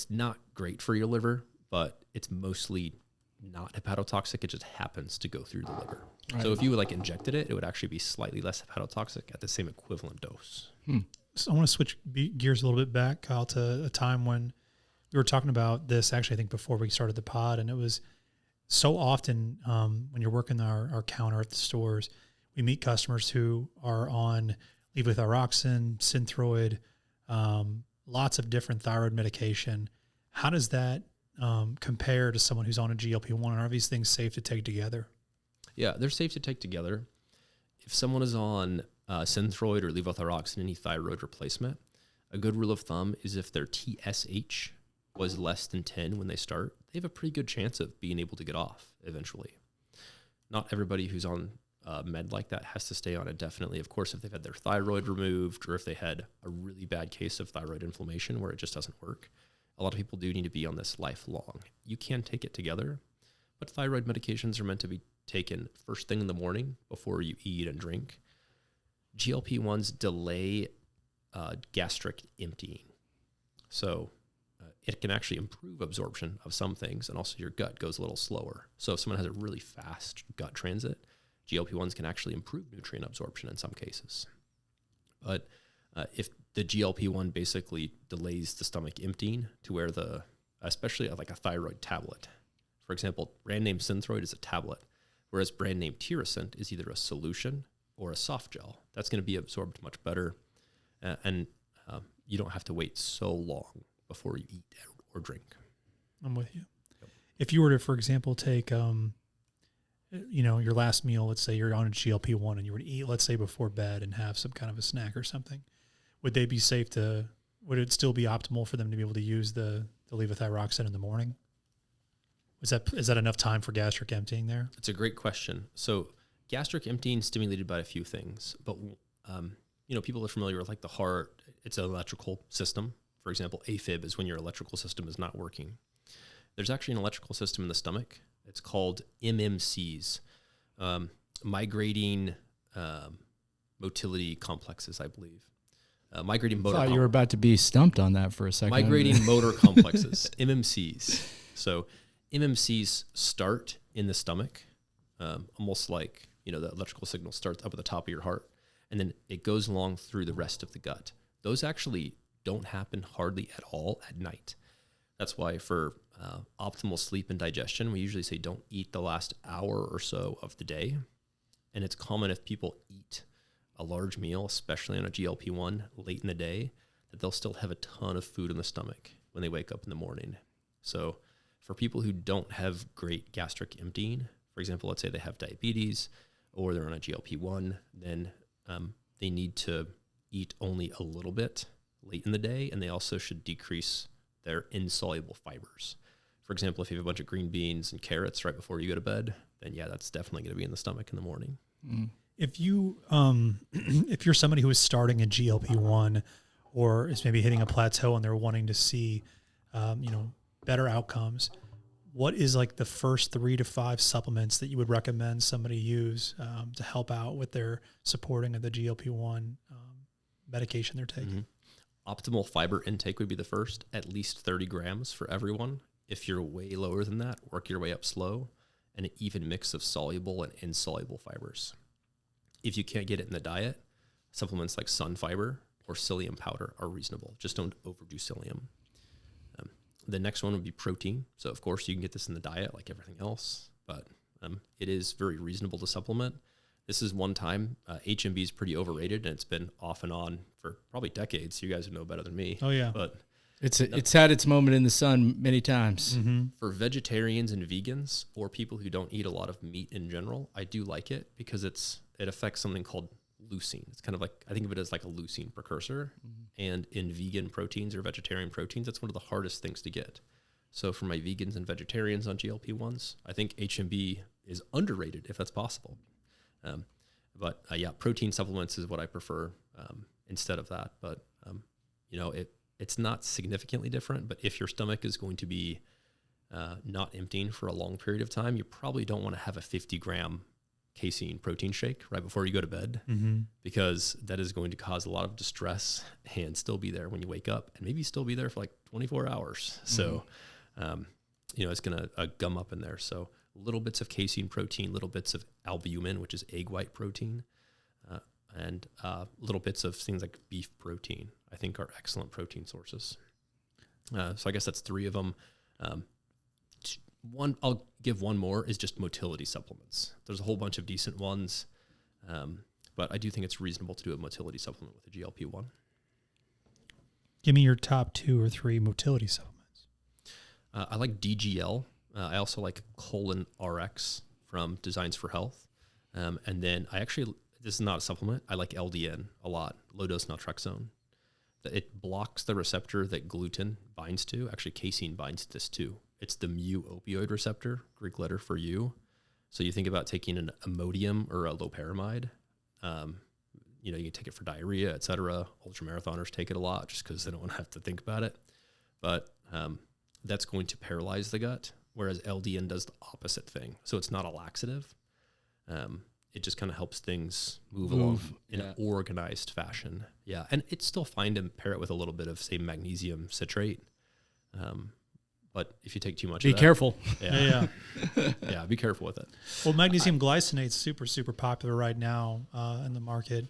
not great for your liver, but it's mostly not hepatotoxic. It just happens to go through the liver. Right. So if you injected it, it would actually be slightly less hepatotoxic at the same equivalent dose. So I want to switch gears a little bit back, Kyle, to a time when we were talking about this, actually, I think before we started the pod, and it was so often when you're working our counter at the stores, we meet customers who are on levothyroxine, Synthroid, lots of different thyroid medication. How does that compare to someone who's on a GLP-1? And are these things safe to take together? Yeah, they're safe to take together. If someone is on Synthroid or levothyroxine, any thyroid replacement, a good rule of thumb is if their TSH was less than 10 when they start, they have a pretty good chance of being able to get off eventually. Not everybody who's on med like that has to stay on it definitely. Of course, if they've had their thyroid removed or if they had a really bad case of thyroid inflammation where it just doesn't work, a lot of people do need to be on this lifelong. You can take it together, but thyroid medications are meant to be taken first thing in the morning before you eat and drink. GLP-1s delay gastric emptying. So it can actually improve absorption of some things, and also your gut goes a little slower. So if someone has a really fast gut transit, GLP-1s can actually improve nutrient absorption in some cases. But if the GLP-1 basically delays the stomach emptying to where especially like a thyroid tablet. For example, brand name Synthroid is a tablet, whereas brand name Tirosint is either a solution or a soft gel. That's going to be absorbed much better, and you don't have to wait so long before you eat or drink. I'm with you. Yep. If you were to, for example, take your last meal, let's say you're on a GLP-1 and you were to eat, let's say before bed, and have some kind of a snack or something, would it still be optimal for them to be able to use the levothyroxine in the morning? Is that enough time for gastric emptying there? It's a great question. So gastric emptying is stimulated by a few things, but people are familiar with like the heart. It's an electrical system. For example, AFib is when your electrical system is not working. There's actually an electrical system in the stomach. It's called MMCs, migrating motility complexes, I believe. Migrating motor. I thought you were about to be stumped on that for a second. Migrating motor complexes, MMCs. So MMCs start in the stomach, almost like the electrical signal starts up at the top of your heart, and then it goes along through the rest of the gut. Those actually don't happen hardly at all at night. That's why for optimal sleep and digestion, we usually say don't eat the last hour or so of the day. And it's common if people eat a large meal, especially on a GLP-1 late in the day, that they'll still have a ton of food in the stomach when they wake up in the morning. So for people who don't have great gastric emptying, for example, let's say they have diabetes or they're on a GLP-1, then they need to eat only a little bit late in the day, and they also should decrease their insoluble fibers. For example, if you have a bunch of green beans and carrots right before you go to bed, then yeah, that's definitely going to be in the stomach in the morning. If you, if you're somebody who is starting a GLP-1 or is maybe hitting a plateau and they're wanting to see, better outcomes, what is like the first 3 to 5 supplements that you would recommend somebody use to help out with their supporting of the GLP-1 medication they're taking? Mm-hmm. Optimal fiber intake would be the first, at least 30 grams for everyone. If you're way lower than that, work your way up slow, and an even mix of soluble and insoluble fibers. If you can't get it in the diet, supplements like sun fiber or psyllium powder are reasonable. Just don't overdo psyllium. The next one would be protein. So of course you can get this in the diet like everything else, but it is very reasonable to supplement. This is one time. HMB is pretty overrated, and it's been off and on for probably decades. You guys would know better than me. Oh yeah, but it's had its moment in the sun many times. Mm-hmm. For vegetarians and vegans, or people who don't eat a lot of meat in general, I do like it because it affects something called leucine. It's kind of like, I think of it as like a leucine precursor. And in vegan proteins or vegetarian proteins, that's one of the hardest things to get. So for my vegans and vegetarians on GLP-1s, I think HMB is underrated if that's possible. But protein supplements is what I prefer instead of that. But, it's not significantly different, but if your stomach is going to be not emptying for a long period of time, you probably don't want to have a 50-gram casein protein shake right before you go to bed, because that is going to cause a lot of distress and still be there when you wake up, and maybe still be there for like 24 hours. So, it's going to gum up in there. So little bits of casein protein, little bits of albumin, which is egg white protein, and little bits of things like beef protein, I think are excellent protein sources. So I guess that's 3 of them. One, I'll give one more, is just motility supplements. There's a whole bunch of decent ones, but I do think it's reasonable to do a motility supplement with a GLP-1. Give me your top 2 or 3 motility supplements. I like DGL. I also like Colon RX from Designs for Health. And then this is not a supplement, I like LDN a lot, low dose naltrexone. It blocks the receptor that gluten binds to. Actually, casein binds to this too. It's the mu opioid receptor, Greek letter for U. So you think about taking an Imodium or a loperamide. You can take it for diarrhea, et cetera. Ultramarathoners take it a lot just because they don't want to have to think about it. But that's going to paralyze the gut, whereas LDN does the opposite thing. So it's not a laxative. It just kind of helps things move along in an organized fashion. Yeah, and it's still fine to pair it with a little bit of, say, magnesium citrate. But if you take too much be of that... careful. Yeah. Yeah, be careful with it. Well, magnesium glycinate's super, super popular right now in the market.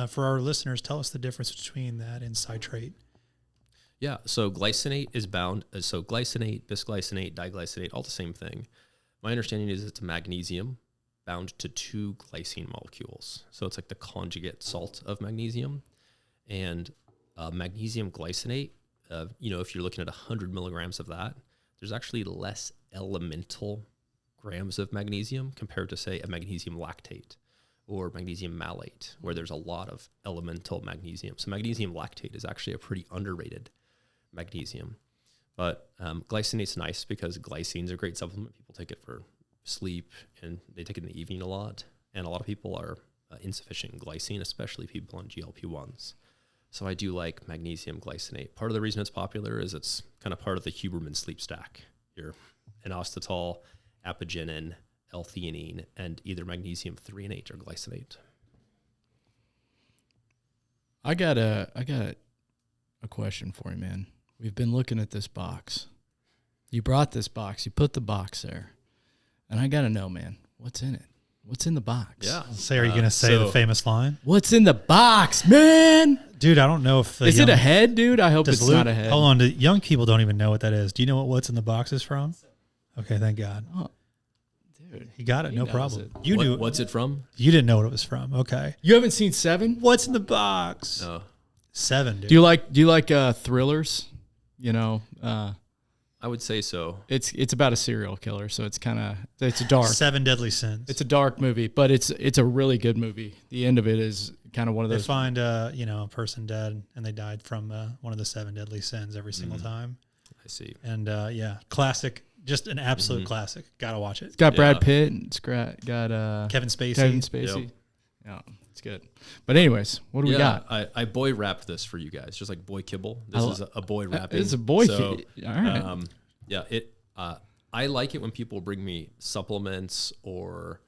For our listeners, tell us the difference between that and citrate. Yeah, so glycinate is bound. So glycinate, bisglycinate, diglycinate, all the same thing. My understanding is it's magnesium bound to 2 glycine molecules. So it's like the conjugate salt of magnesium. And magnesium glycinate, if you're looking at 100 milligrams of that, there's actually less elemental grams of magnesium compared to, say, a magnesium lactate or magnesium malate, where there's a lot of elemental magnesium. So magnesium lactate is actually a pretty underrated magnesium. But glycinate's nice because glycine's a great supplement. People take it for sleep, and they take it in the evening a lot. And a lot of people are insufficient in glycine, especially people on GLP-1s. So I do like magnesium glycinate. Part of the reason it's popular is it's kind of part of the Huberman sleep stack. Your inositol, apigenin, L-theanine, and either magnesium 3 and 8 or glycinate. I got a question for you, man. We've been looking at this box. You brought this box. You put the box there. And I got to know, man, what's in it? What's in the box? Yeah. Are you going to say the famous line? What's in the box, man? Dude, I don't know if... Is it a head, dude? I hope it's not a head. Hold on. Young people don't even know what that is. Do you know what What's in the Box is from? Okay, thank God. Oh, dude. He got it. No problem. It. You knew. What's it from? You didn't know what it was from. Okay. You haven't seen Seven? What's in the Box? No. 7, dude. Do you like thrillers? I would say so. It's about a serial killer, so it's dark. 7 Deadly Sins. It's a dark movie, but it's a really good movie. The end of it is kind of one of those. They find a person dead, and they died from one of the 7 deadly sins every single time. I see. And classic, just an absolute classic. Gotta watch it. It's got Brad Pitt and it's got Kevin Spacey. Yep. Yeah, it's good. But anyways, what do we got? I boy wrapped this for you guys, just like boy kibble. This is a boy wrapping. It's a boy. All right. I like it when people bring me supplements or,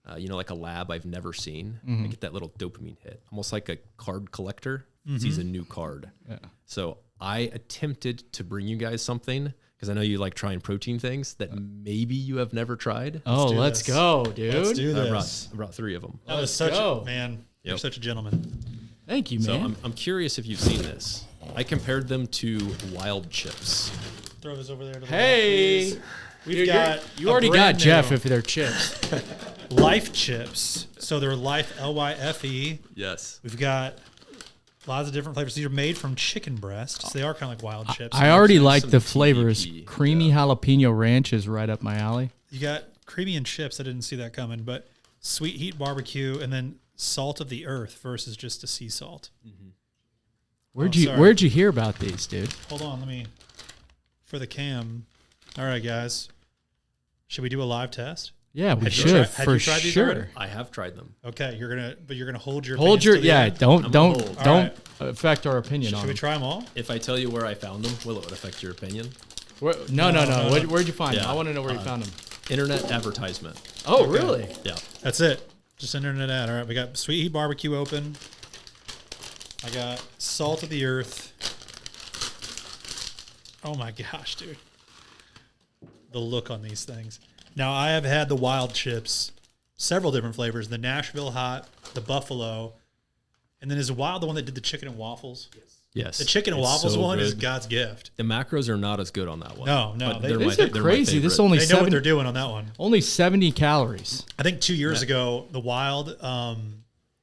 like a lab I've never seen. I get that little dopamine hit, almost like a card collector sees a new card. Yeah. So I attempted to bring you guys something because I know you like trying protein things that maybe you have never tried. Let's go, dude. Let's do this. I brought 3 of them. That was such a man. You're such a gentleman. Thank you, man. So I'm curious if you've seen this. I compared them to wild chips. throw this over there to the Hey, left, please. We've got you a already got brand Jeff new if they're chips. Life chips. So they're Life, L-Y-F-E. Yes. We've got lots of different flavors. These are made from chicken breasts. They are kind of like wild chips. I already There's like some the flavors. TVP, Creamy jalapeno ranch is right up my alley. You got creamy and chips. I didn't see that coming, but sweet heat barbecue and then salt of the earth versus just a sea salt. Mm-hmm. Where'd you hear about these, dude? Hold on, let me for the cam. All right, guys. Should we do a live test? Yeah, we Had you should tried- had for you tried these already? sure. I have tried them. Okay, you're gonna hold your Hold opinions your till the yeah. end? Don't I'm don't gonna hold. All don't right. affect our opinion Should on we them. try them all? If I tell you where I found them, will it affect your opinion? No. no. Where'd you find them? Yeah. I want to know where you found them. Internet advertisement. Oh, really? Yeah. That's it. Just internet ad. All right, we got sweet heat barbecue open. I got salt of the earth. Oh my gosh, dude. The look on these things. Now, I have had the wild chips, several different flavors, the Nashville hot, the buffalo, and then is wild the one that did the chicken and waffles? Yes. The chicken and It's waffles so one is good. God's gift. The macros are not as good on that one. No, but they- they're These my, are they're crazy. My This favorite. only They know what 7 they're doing on that one. only 70 calories. I think 2 years ago, the wild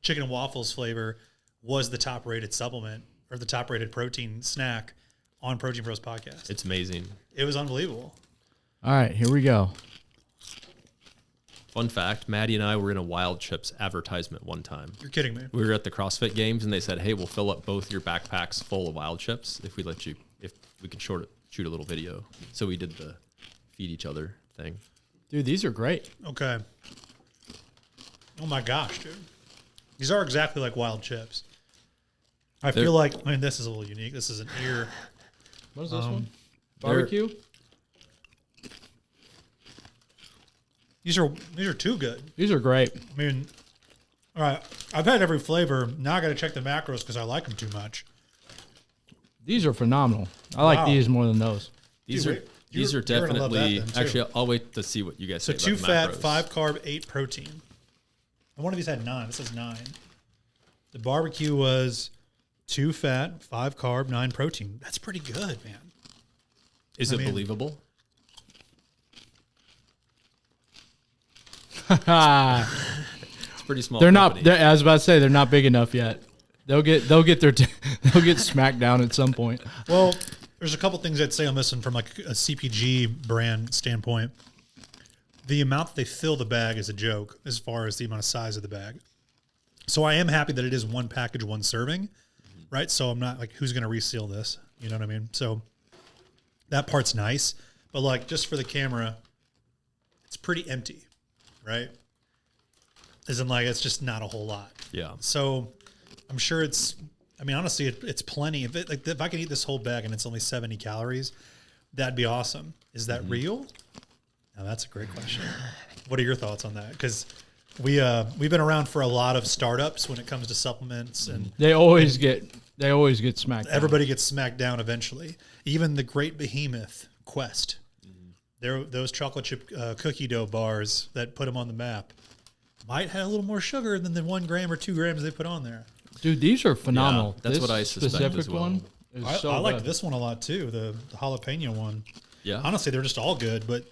chicken and waffles flavor was the top rated supplement or the top rated protein snack on Protein Bros podcast. It's amazing. It was unbelievable. All right, here we go. Fun fact, Maddie and I were in a Wild Chips advertisement one time. You're kidding me. We were at the CrossFit Games and they said, hey, we'll fill up both your backpacks full of Wild Chips if we can shoot a little video. So we did the feed each other thing. Dude, these are great. Okay. Oh my gosh, dude. These are exactly like wild chips. I feel like, I mean, this is a little unique. This is an ear. What is this one? Barbecue? These are too good. These are great. I mean, all right. I've had every flavor. Now I got to check the macros because I like them too much. These are phenomenal. I like Wow. these more than those. These Dude, are wait, these are you're gonna love that definitely then, too. actually I'll wait to see what you guys So say 2 about the fat, macros. 5 carb, 8 protein. And one of these had 9. This is 9. The barbecue was 2 fat, 5 carb, 9 protein. That's pretty good, man. Is I it mean- believable? It's pretty small. They're company. not. I was about to say they're not big enough yet. They'll get they'll get smacked down at some point. Well, there's a couple things I'd say on this one from like a CPG brand standpoint. The amount that they fill the bag is a joke as far as the amount of size of the bag. So I am happy that it is one package, one serving, right? So I'm not like, who's going to reseal this? You know what I mean? So that part's nice. But like just for the camera, it's pretty empty, right? As in like, it's just not a whole lot. Yeah. So I'm sure honestly, it's plenty. If I can eat this whole bag and it's only 70 calories, that'd be awesome. Is that real? Now that's a great question. What are your thoughts on that? Because we've been around for a lot of startups when it comes to supplements, and They always get smacked down. everybody gets smacked down eventually. Even the great behemoth Quest, those chocolate chip cookie dough bars that put them on the map might have a little more sugar than the 1 gram or 2 grams they put on there. Dude, these are phenomenal. Yeah, that's This what I suspect specific as well. one is so I like good. this one a lot too, the jalapeno one. Yeah. Honestly, they're just all good, but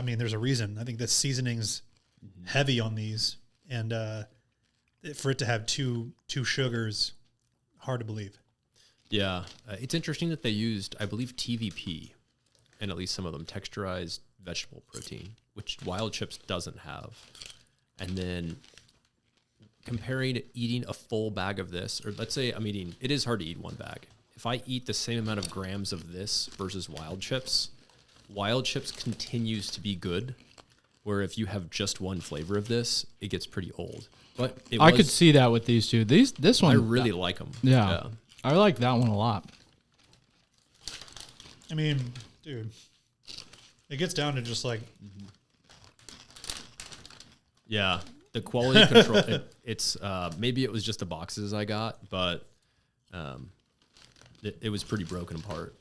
there's a reason. I think the seasoning's heavy on these, and for it to have two sugars, hard to believe. Yeah. It's interesting that they used, I believe, TVP and at least some of them texturized vegetable protein, which Wild Chips doesn't have. And then comparing eating a full bag of this, or let's say it is hard to eat one bag. If I eat the same amount of grams of this versus Wild Chips continues to be good. Where if you have just one flavor of this, it gets pretty old. But I could see that with these two. This one, I really like them. yeah, I like that one a lot. I mean, dude, it gets down to just like Yeah, the quality control. It's maybe it was just the boxes I got, but it was pretty broken apart.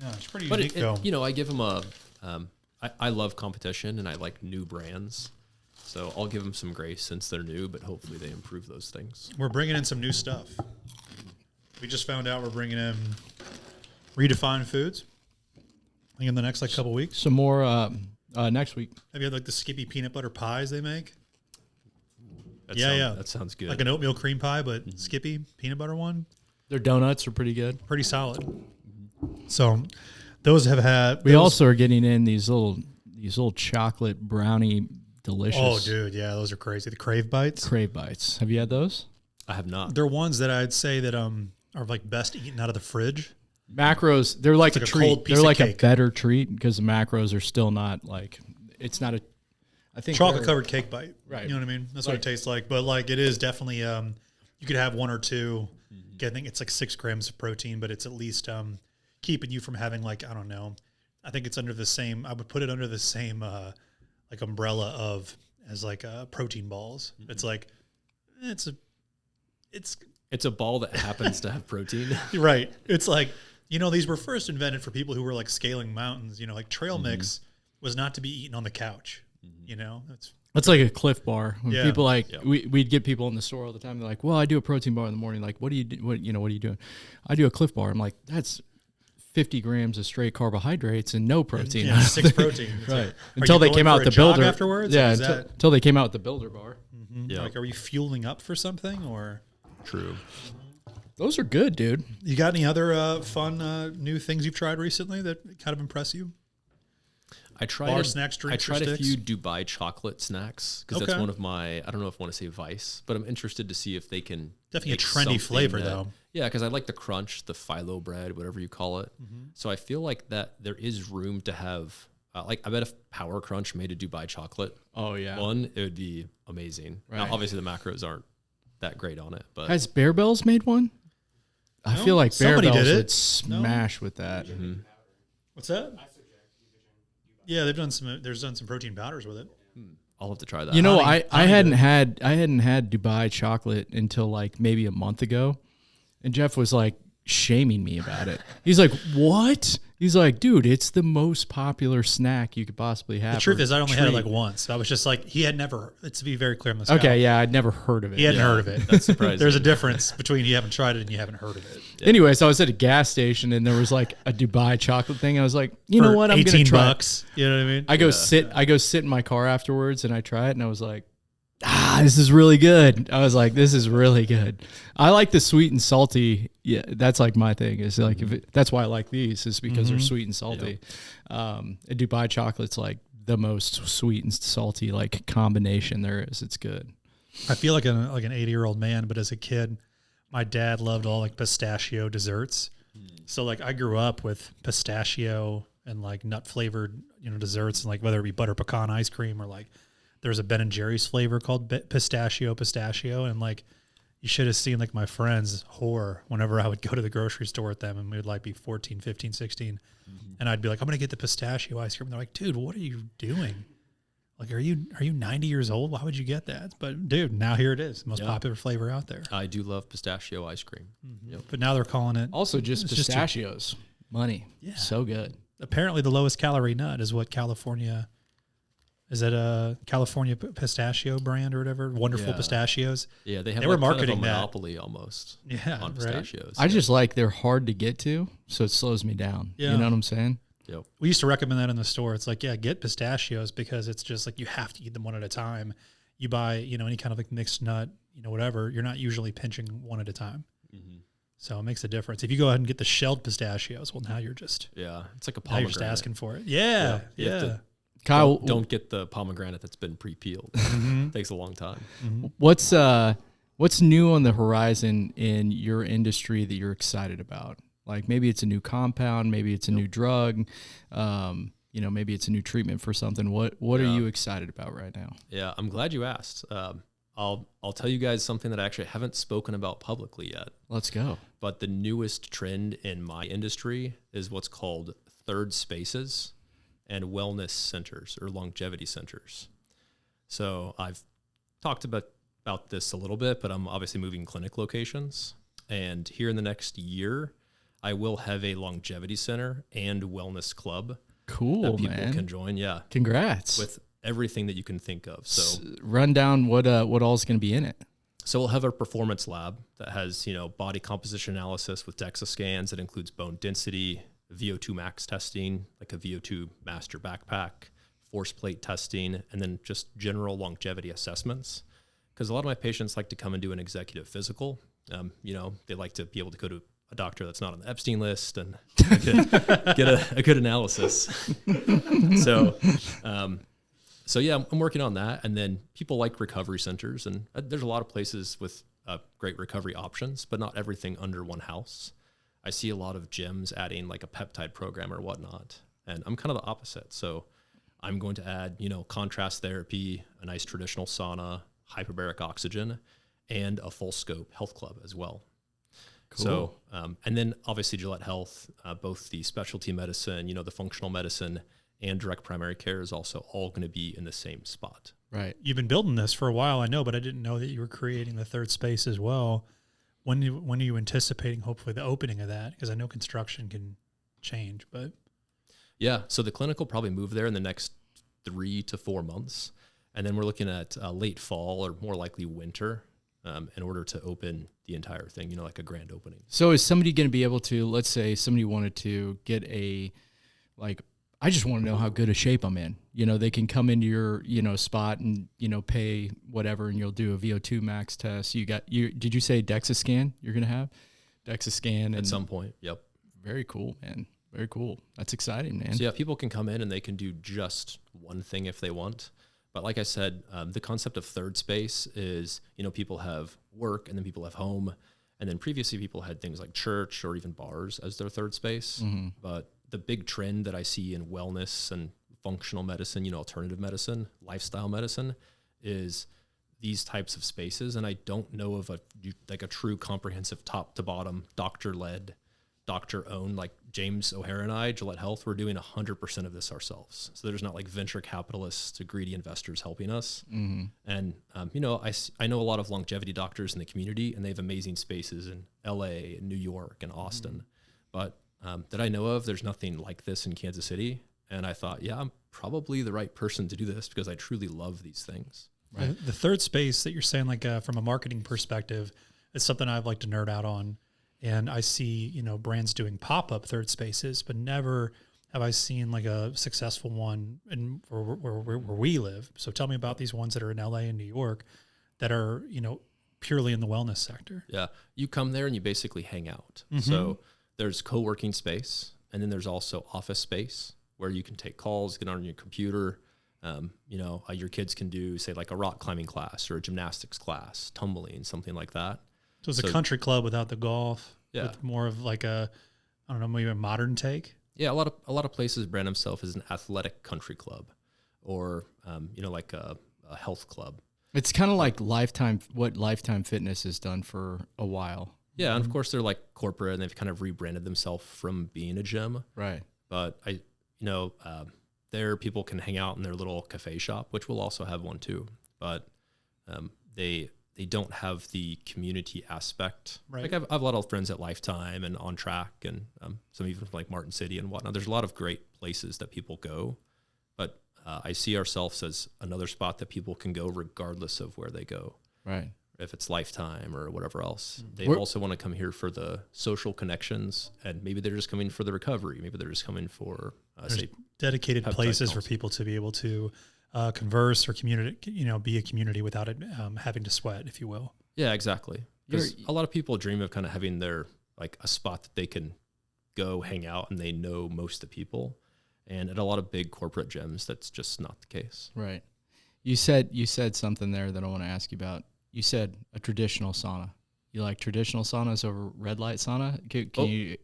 yeah, it's pretty But unique though. I give them a. I love competition and I like new brands, so I'll give them some grace since they're new. But hopefully they improve those things. We're bringing in some new stuff. We just found out we're bringing in redefined foods. Like in the next couple weeks. Some more next week. Have you had like the Skippy peanut butter pies they make? That sounds good. Like an oatmeal cream pie, but Skippy peanut butter one. Their donuts are pretty good. Pretty solid. So those have had. We also are getting in these little chocolate brownie delicious. Oh, dude, yeah, those are crazy. The Crave Bites. Crave Bites. Have you had those? I have not. They're ones that I'd say that are like best eaten out of the fridge. Macros, they're like It's a like a cold treat. piece They're of like cake. a better treat because the macros are still not like, it's not a, I think Chocolate covered cake bite. Right. You know what I mean? That's what it tastes like. But like it is definitely you could have one or two. I think it's like 6 grams of protein, but it's at least keeping you from having like, I don't know. I think it's under the same, I would put it under the same like umbrella as like protein balls. It's like it's It's a ball that happens to have protein. right. It's like, these were first invented for people who were like scaling mountains, like trail mix was not to be eaten on the couch. It's like a Cliff Bar. When Yeah. people we'd get people in the store all the time. They're like, "Well, I do a protein bar in the morning." Like, what do you do? What are you doing? I do a Cliff Bar. I'm like, that's 50 grams of straight carbohydrates and no protein. Yeah, 6 protein. Right. Like, until they came out with the jog builder afterwards. Yeah. Like, Until they came out with the builder bar. Yeah. like, are you fueling up for something or? True. Those are good, dude. You got any other fun new things you've tried recently that kind of impress you? I tried Bar snacks, drinks, or I tried a sticks? few Dubai chocolate snacks because that's Okay. one of my, I don't know if I want to say vice, but I'm interested to see if they can Definitely a make trendy something flavor, that- though. Yeah, because I like the crunch, the phyllo bread, whatever you call it. So I feel like that there is room to have, I bet if Power Crunch made a Dubai chocolate Oh yeah. one, it would be amazing. Now, Right. obviously the macros aren't that great on it, but Has Bear Bells made one? I No, feel like Bear somebody Bells did it. would smash with that. What's that? Yeah, they've done some. There's done some protein powders with it. I'll have to try that. You know, Honey- I honey hadn't had Dubai chocolate until like maybe a month ago, and Jeff was like shaming me about it. He's like, "What?" He's like, "Dude, it's the most popular snack you could possibly have." The truth or is, I only had it treat." like once. I was just like, he had never. It's to be very clear on this. Okay, yeah, I'd never heard of it. he hadn't heard of it. That's surprising. There's a difference between you haven't tried it and you haven't heard of it. Anyway, so I was at a gas station and there was like a Dubai chocolate thing. I was like, you know For what? I'm gonna 18 try it. bucks. You know what I mean? I go sit in my car afterwards and I try it and I was like, this is really good. I was like, this is really good. I like the sweet and salty. Yeah, that's like my thing. Is like that's why I like these is because they're sweet and salty. And Dubai chocolate's like the most sweet and salty like combination there is. It's good. I feel like an 80-year-old man, but as a kid, my dad loved all like pistachio desserts. So like I grew up with pistachio and like nut flavored, desserts, and like whether it be butter pecan ice cream or like there's a Ben and Jerry's flavor called pistachio, and like you should have seen like my friends' horror whenever I would go to the grocery store with them and we would like be 14, 15, 16 and I'd be like, I'm going to get the pistachio ice cream. And they're like, dude, what are you doing? Like, are you 90 years old? Why would you get that? But dude, now here it is, the most popular flavor out there. I do love pistachio ice cream. Yep. But now they're calling it. Also, just It's just a- pistachios. Money. Yeah. So good. Apparently, the lowest calorie nut is what California. Is it a California pistachio brand or whatever? Wonderful Yeah. pistachios. Yeah, they have They were like kind of marketing a that. monopoly almost Yeah, on right? pistachios. I just like they're hard to get to, so it slows me down. Yeah. You know what I'm saying? Yep. We used to recommend that in the store. It's like, yeah, get pistachios because it's just like you have to eat them one at a time. You buy, any kind of like mixed nut, whatever. You're not usually pinching one at a time. So it makes a difference. If you go ahead and get the shelled pistachios, well, now you're just Yeah, it's like a now you're pomegranate. just asking for it. Yeah, You have yeah. to- Kyle, Don't get the pomegranate that's been pre-peeled. Takes a long time. what's new on the horizon in your industry that you're excited about? Like maybe it's a new compound, maybe it's a new drug, maybe it's a new treatment for something. What are you excited about right now? Yeah, I'm glad you asked. I'll tell you guys something that I actually haven't spoken about publicly yet. Let's go. But the newest trend in my industry is what's called third spaces and wellness centers or longevity centers. So I've talked about this a little bit, but I'm obviously moving clinic locations. And here in the next year, I will have a longevity center and wellness club Cool, that people man. can join. Yeah, Congrats. with everything that you can think of. So Run down what all's going to be in it. So we'll have a performance lab that has, body composition analysis with DEXA scans. It includes bone density, VO2 max testing, like a VO2 master backpack, force plate testing, and then just general longevity assessments. Because a lot of my patients like to come and do an executive physical. They like to be able to go to a doctor that's not on the Epstein list and get a good analysis. So yeah, I'm working on that. And then people like recovery centers, and there's a lot of places with great recovery options, but not everything under one house. I see a lot of gyms adding like a peptide program or whatnot, and I'm kind of the opposite. So I'm going to add, contrast therapy, a nice traditional sauna, hyperbaric oxygen, and a full scope health club as well. Cool. So, and then obviously Gillett Health, both the specialty medicine, the functional medicine, and direct primary care is also all going to be in the same spot. Right. You've been building this for a while, I know, but I didn't know that you were creating the third space as well. When are you anticipating, hopefully, the opening of that? Because I know construction can change, but. Yeah. So the clinic will probably move there in the next 3 to 4 months. And then we're looking at late fall or more likely winter in order to open the entire thing, like a grand opening. So is somebody going to be able to, let's say somebody wanted to get I just want to know how good a shape I'm in. They can come into your, spot and, pay whatever, and you'll do a VO2 max test. Did you say DEXA scan you're going to have? DEXA scan. At some point. Yep. Very cool, man. Very cool. That's exciting, man. So yeah, people can come in and they can do just one thing if they want. But like I said, the concept of third space is, people have work and then people have home. And then previously people had things like church or even bars as their third space. Mm-hmm. But the big trend that I see in wellness and functional medicine, alternative medicine, lifestyle medicine, is these types of spaces. And I don't know of a true comprehensive top to bottom, doctor-led, doctor-owned, like James O'Hara and I, Gillett Health, we're doing 100% of this ourselves. So there's not like venture capitalists to greedy investors helping us. Mm-hmm. And, I know a lot of longevity doctors in the community, and they have amazing spaces in LA and New York and Austin. Mm-hmm. But that I know of, there's nothing like this in Kansas City. And I thought, yeah, I'm probably the right person to do this because I truly love these things. Right. The third space that you're saying, from a marketing perspective, is something I'd like to nerd out on. And I see, brands doing pop-up third spaces, but never have I seen like a successful one where we live. So tell me about these ones that are in LA and New York that are, purely in the wellness sector. Yeah. You come there and you basically hang out. Mm-hmm. So there's co-working space, and then there's also office space where you can take calls, get on your computer. Your kids can do, say, like a rock climbing class or a gymnastics class, tumbling, something like that. So it's a country club without the golf, yeah, with more of like maybe a modern take. Yeah, a lot of places brand themselves as an athletic country club, or like a health club. It's kind of like what Lifetime Fitness has done for a while. Yeah, and of course they're like corporate, and they've kind of rebranded themselves from being a gym. Right. But there people can hang out in their little cafe shop, which will also have one too. But they don't have the community aspect. Right. Like I have a lot of friends at Lifetime and On Track, and some even from like Martin City and whatnot. There's a lot of great places that people go, but I see ourselves as another spot that people can go regardless of where they go. Right. If it's Lifetime or whatever else. They also want to come here for the social connections, and maybe they're just coming for the recovery. Maybe they're just coming for say dedicated places for people to be able to converse or be a community without it having to sweat, if you will. Yeah, exactly. Because a lot of people dream of kind of having their like a spot that they can go hang out and they know most of the people. And at a lot of big corporate gyms, that's just not the case. Right. You said something there that I want to ask you about. You said a traditional sauna. You like traditional saunas over red light sauna?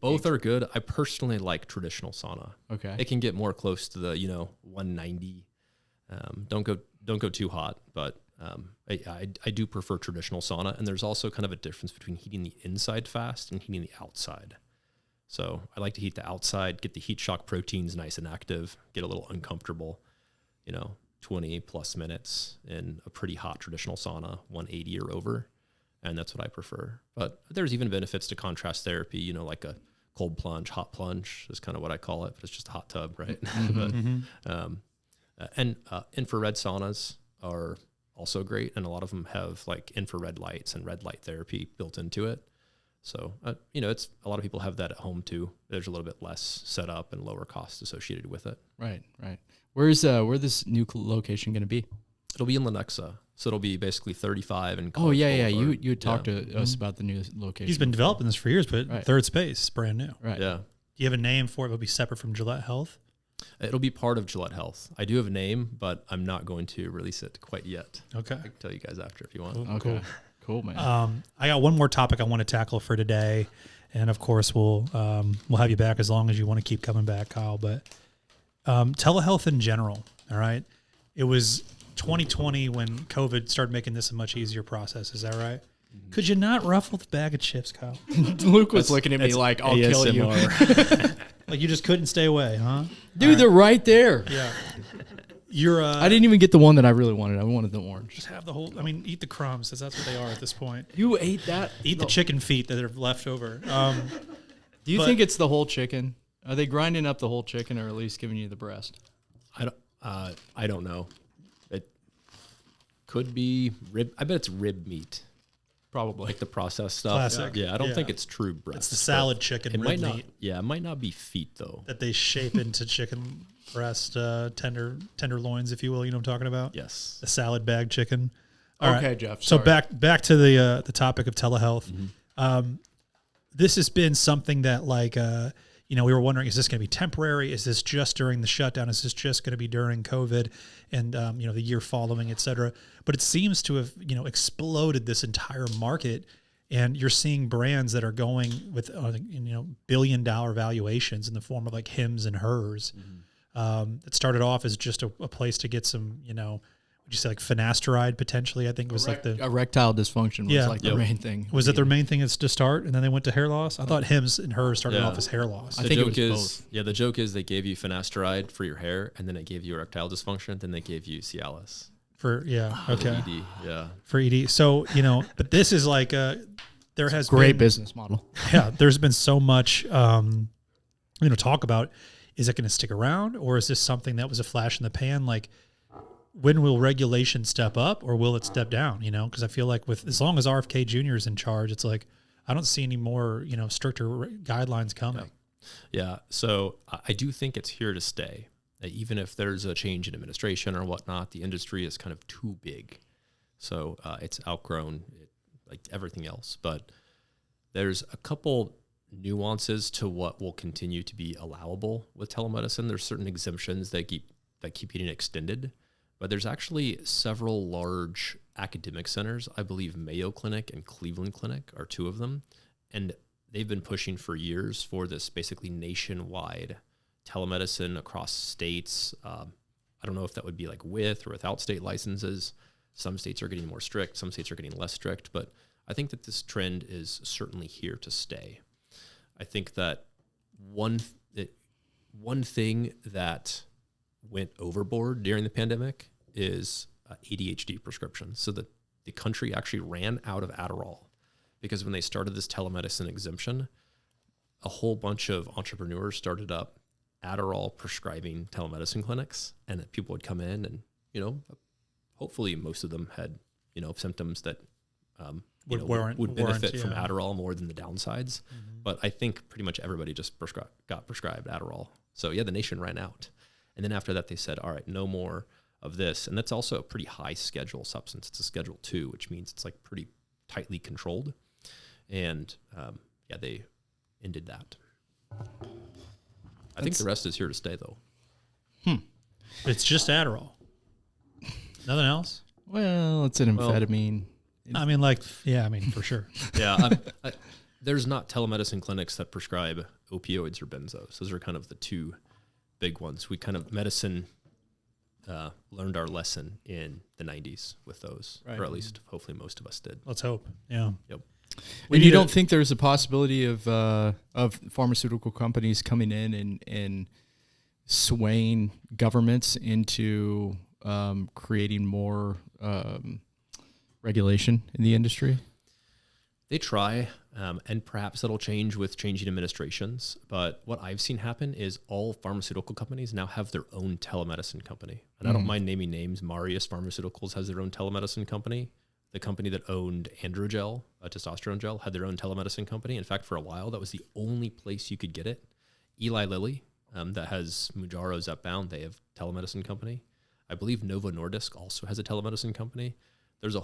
Both are good. I personally like traditional sauna. Okay. It can get more close to the 190. Don't go too hot, but I do prefer traditional sauna. And there's also kind of a difference between heating the inside fast and heating the outside. So I like to heat the outside, get the heat shock proteins nice and active, get a little uncomfortable, 20 plus minutes in a pretty hot traditional sauna, 180 or over. And that's what I prefer. But there's even benefits to contrast therapy, like a cold plunge, hot plunge is kind of what I call it, but it's just a hot tub, right? And infrared saunas are also great. And a lot of them have like infrared lights and red light therapy built into it. So, it's a lot of people have that at home too. There's a little bit less setup and lower costs associated with it. Right. Where this new location going to be? It'll be in Lenexa. So it'll be basically 35 and Oh, yeah. You had talked to us about the new location. He's been developing this for years, but Third Space is brand new. Right. Yeah. Do you have a name for it? It'll be separate from Gillett Health? It'll be part of Gillett Health. I do have a name, but I'm not going to release it quite yet. Okay. I can tell you guys after if you want. Okay. Cool, man. I got one more topic I want to tackle for today, and of course we'll have you back as long as you want to keep coming back, Kyle. But telehealth in general, all right? It was 2020 when COVID started making this a much easier process. Is that right? Mm-hmm. Could you not ruffle the bag of chips, Kyle? Luke was looking at me like, "I'll kill you." Like you just couldn't stay away, huh? Dude, they're right there. Yeah. You're. I didn't even get the one that I really wanted. I wanted the orange. Just have the whole. I mean, eat the crumbs. That's what they are at this point. You ate that? Eat the chicken feet that are left over. Do you think it's the whole chicken? Are they grinding up the whole chicken, or at least giving you the breast? I don't know. It could be rib. I bet it's rib meat. Probably. Like the processed stuff. Classic. Yeah, I don't think it's true breast. It's the salad chicken It rib might not. meat Yeah, it might not be feet though. that they shape into chicken breast tenderloins, if you will. You know what I'm talking about? Yes. The salad bag chicken. All Okay, right. Jeff. So sorry. back to the topic of telehealth. This has been something that we were wondering, is this going to be temporary? Is this just during the shutdown? Is this just going to be during COVID and the year following, et cetera? But it seems to have exploded this entire market, and you're seeing brands that are going with $1 billion valuations in the form of like Hims and Hers. It started off as just a place to get some would you say like finasteride potentially? I think it was like the erectile dysfunction was the main thing. Was that their main thing is to start, and then they went to hair loss? I thought Hims and Hers started off as hair loss. I The think it joke was is, both. the joke is they gave you finasteride for your hair, and then it gave you erectile dysfunction, then they gave you Cialis. For ED, yeah. for ED. So but this is like there has Great been, business model. Yeah, there's been so much talk about, is it going to stick around, or is this something that was a flash in the pan? Like, when will regulation step up, or will it step down? Because I feel like as long as RFK Jr. is in charge, it's like I don't see any more stricter guidelines coming. Yeah, so I do think it's here to stay. Even if there's a change in administration or whatnot, the industry is kind of too big. So it's outgrown like everything else. But there's a couple nuances to what will continue to be allowable with telemedicine. There's certain exemptions that keep getting extended. But there's actually several large academic centers. I believe Mayo Clinic and Cleveland Clinic are two of them. And they've been pushing for years for this basically nationwide telemedicine across states. I don't know if that would be like with or without state licenses. Some states are getting more strict, some states are getting less strict, but I think that this trend is certainly here to stay. I think that one thing that went overboard during the pandemic is ADHD prescriptions. So that the country actually ran out of Adderall because when they started this telemedicine exemption, a whole bunch of entrepreneurs started up Adderall prescribing telemedicine clinics, and that people would come in and, hopefully most of them had, symptoms that would benefit from Adderall more than the downsides. Mm-hmm. But I think pretty much everybody just got prescribed Adderall. So the nation ran out. And then after that, they said, all right, no more of this. And that's also a pretty high schedule substance. It's a Schedule 2, which means it's like pretty tightly controlled. And they ended that. I think the rest is here to stay, though. It's just Adderall. Nothing else? Well, it's an amphetamine. For sure. Yeah. There's not telemedicine clinics that prescribe opioids or benzos. Those are kind of the two big ones. Medicine learned our lesson in the 90s with those, or at least hopefully most of us did. Let's hope. Yeah. Yep. And you don't think there's a possibility of pharmaceutical companies coming in and swaying governments into creating more regulation in the industry? They try, and perhaps that'll change with changing administrations. But what I've seen happen is all pharmaceutical companies now have their own telemedicine company. And I don't mind naming names. Marius Pharmaceuticals has their own telemedicine company. the company that owned Androgel, testosterone gel, had their own telemedicine company. In fact, for a while, that was the only place you could get it. Eli Lilly, that has Mounjaro Zepbound, they have telemedicine company. I believe Novo Nordisk also has a telemedicine company. There's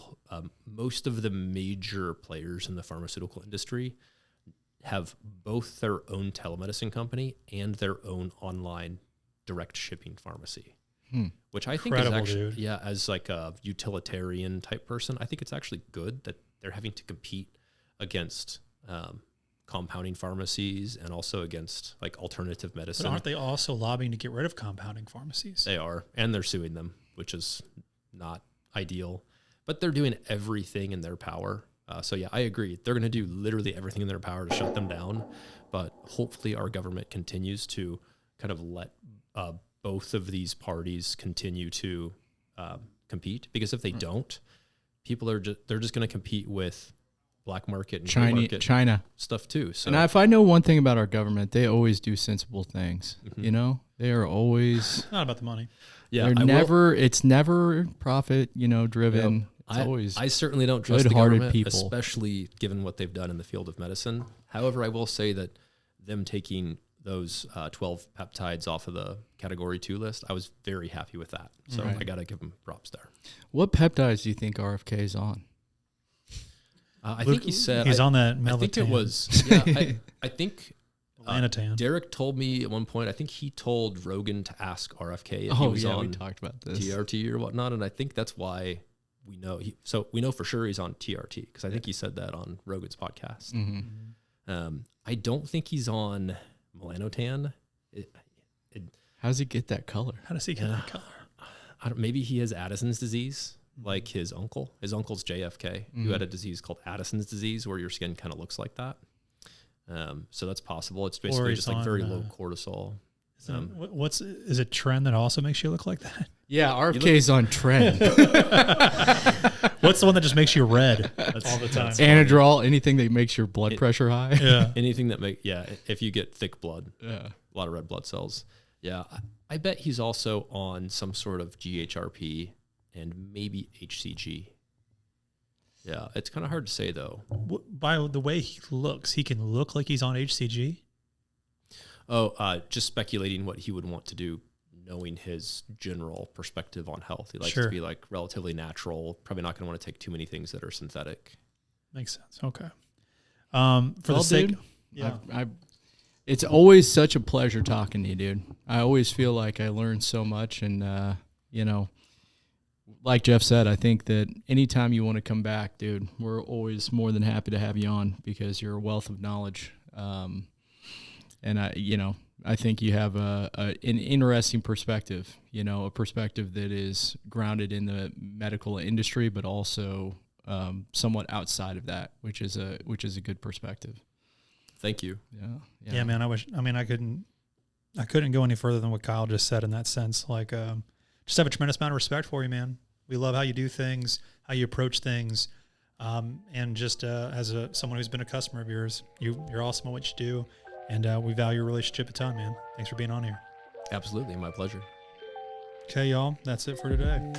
most of the major players in the pharmaceutical industry have both their own telemedicine company and their own online direct shipping pharmacy, which I think is actually, dude. yeah, as like a utilitarian type person, I think it's actually good that they're having to compete against compounding pharmacies and also against like alternative medicine. But aren't they also lobbying to get rid of compounding pharmacies? They are, and they're suing them, which is not ideal. But they're doing everything in their power. So yeah, I agree. They're going to do literally everything in their power to shut them down. But hopefully our government continues to kind of let both of these parties continue to compete. Because if they don't, people are they're just going to compete with black market and China stuff too. So and if I know one thing about our government, they always do sensible things. You know, they are always Not about the money. yeah, it's never profit, driven. Yep. It's always I certainly don't trust the good-hearted government, people. especially given what they've done in the field of medicine. However, I will say that them taking those 12 peptides off of the Category 2 list, I was very happy with that. So Right. I got to give them props there. What peptides do you think RFK is on? I think he said he's on that melatonin. I think it was. Yeah, I think Melanotan. Derek told me at one point. I think he told Rogan to ask RFK if he was we on talked about this. TRT or whatnot, and I think that's why we know. So we know for sure he's on TRT because I think he said that on Rogan's podcast. Mm-hmm. I don't think he's on melanotan. How does he get that color? How does he get that color? Maybe he has Addison's disease, like his uncle. His uncle's JFK, who had a disease called Addison's disease, where your skin kind of looks like that. So that's possible. It's basically just like very low cortisol. Is it trend that also makes you look like that? Yeah, RFK's on trend. What's the one that just makes you red all the time? Anadrol, anything that makes your blood pressure high. Yeah. Anything that if you get thick blood, Yeah. a lot of red blood cells. Yeah, I bet he's also on some sort of GHRP and maybe HCG. Yeah, it's kind of hard to say though. By the way he looks, he can look like he's on HCG. Oh, just speculating what he would want to do, knowing his general perspective on health. He likes Sure. to be like relatively natural. Probably not going to want to take too many things that are synthetic. Makes sense. Okay. For the sake, dude, yeah. It's always such a pleasure talking to you, dude. I always feel like I learn so much, and like Jeff said, I think that anytime you want to come back, dude, we're always more than happy to have you on because you're a wealth of knowledge. And I think you have an interesting perspective, a perspective that is grounded in the medical industry, but also somewhat outside of that, which is a good perspective. Thank you. Yeah, man. I couldn't go any further than what Kyle just said in that sense. Like, just have a tremendous amount of respect for you, man. We love how you do things, how you approach things. And just as someone who's been a customer of yours, you're awesome at what you do. And we value your relationship a ton, man. Thanks for being on here. Absolutely. My pleasure. Okay, y'all. That's it for today.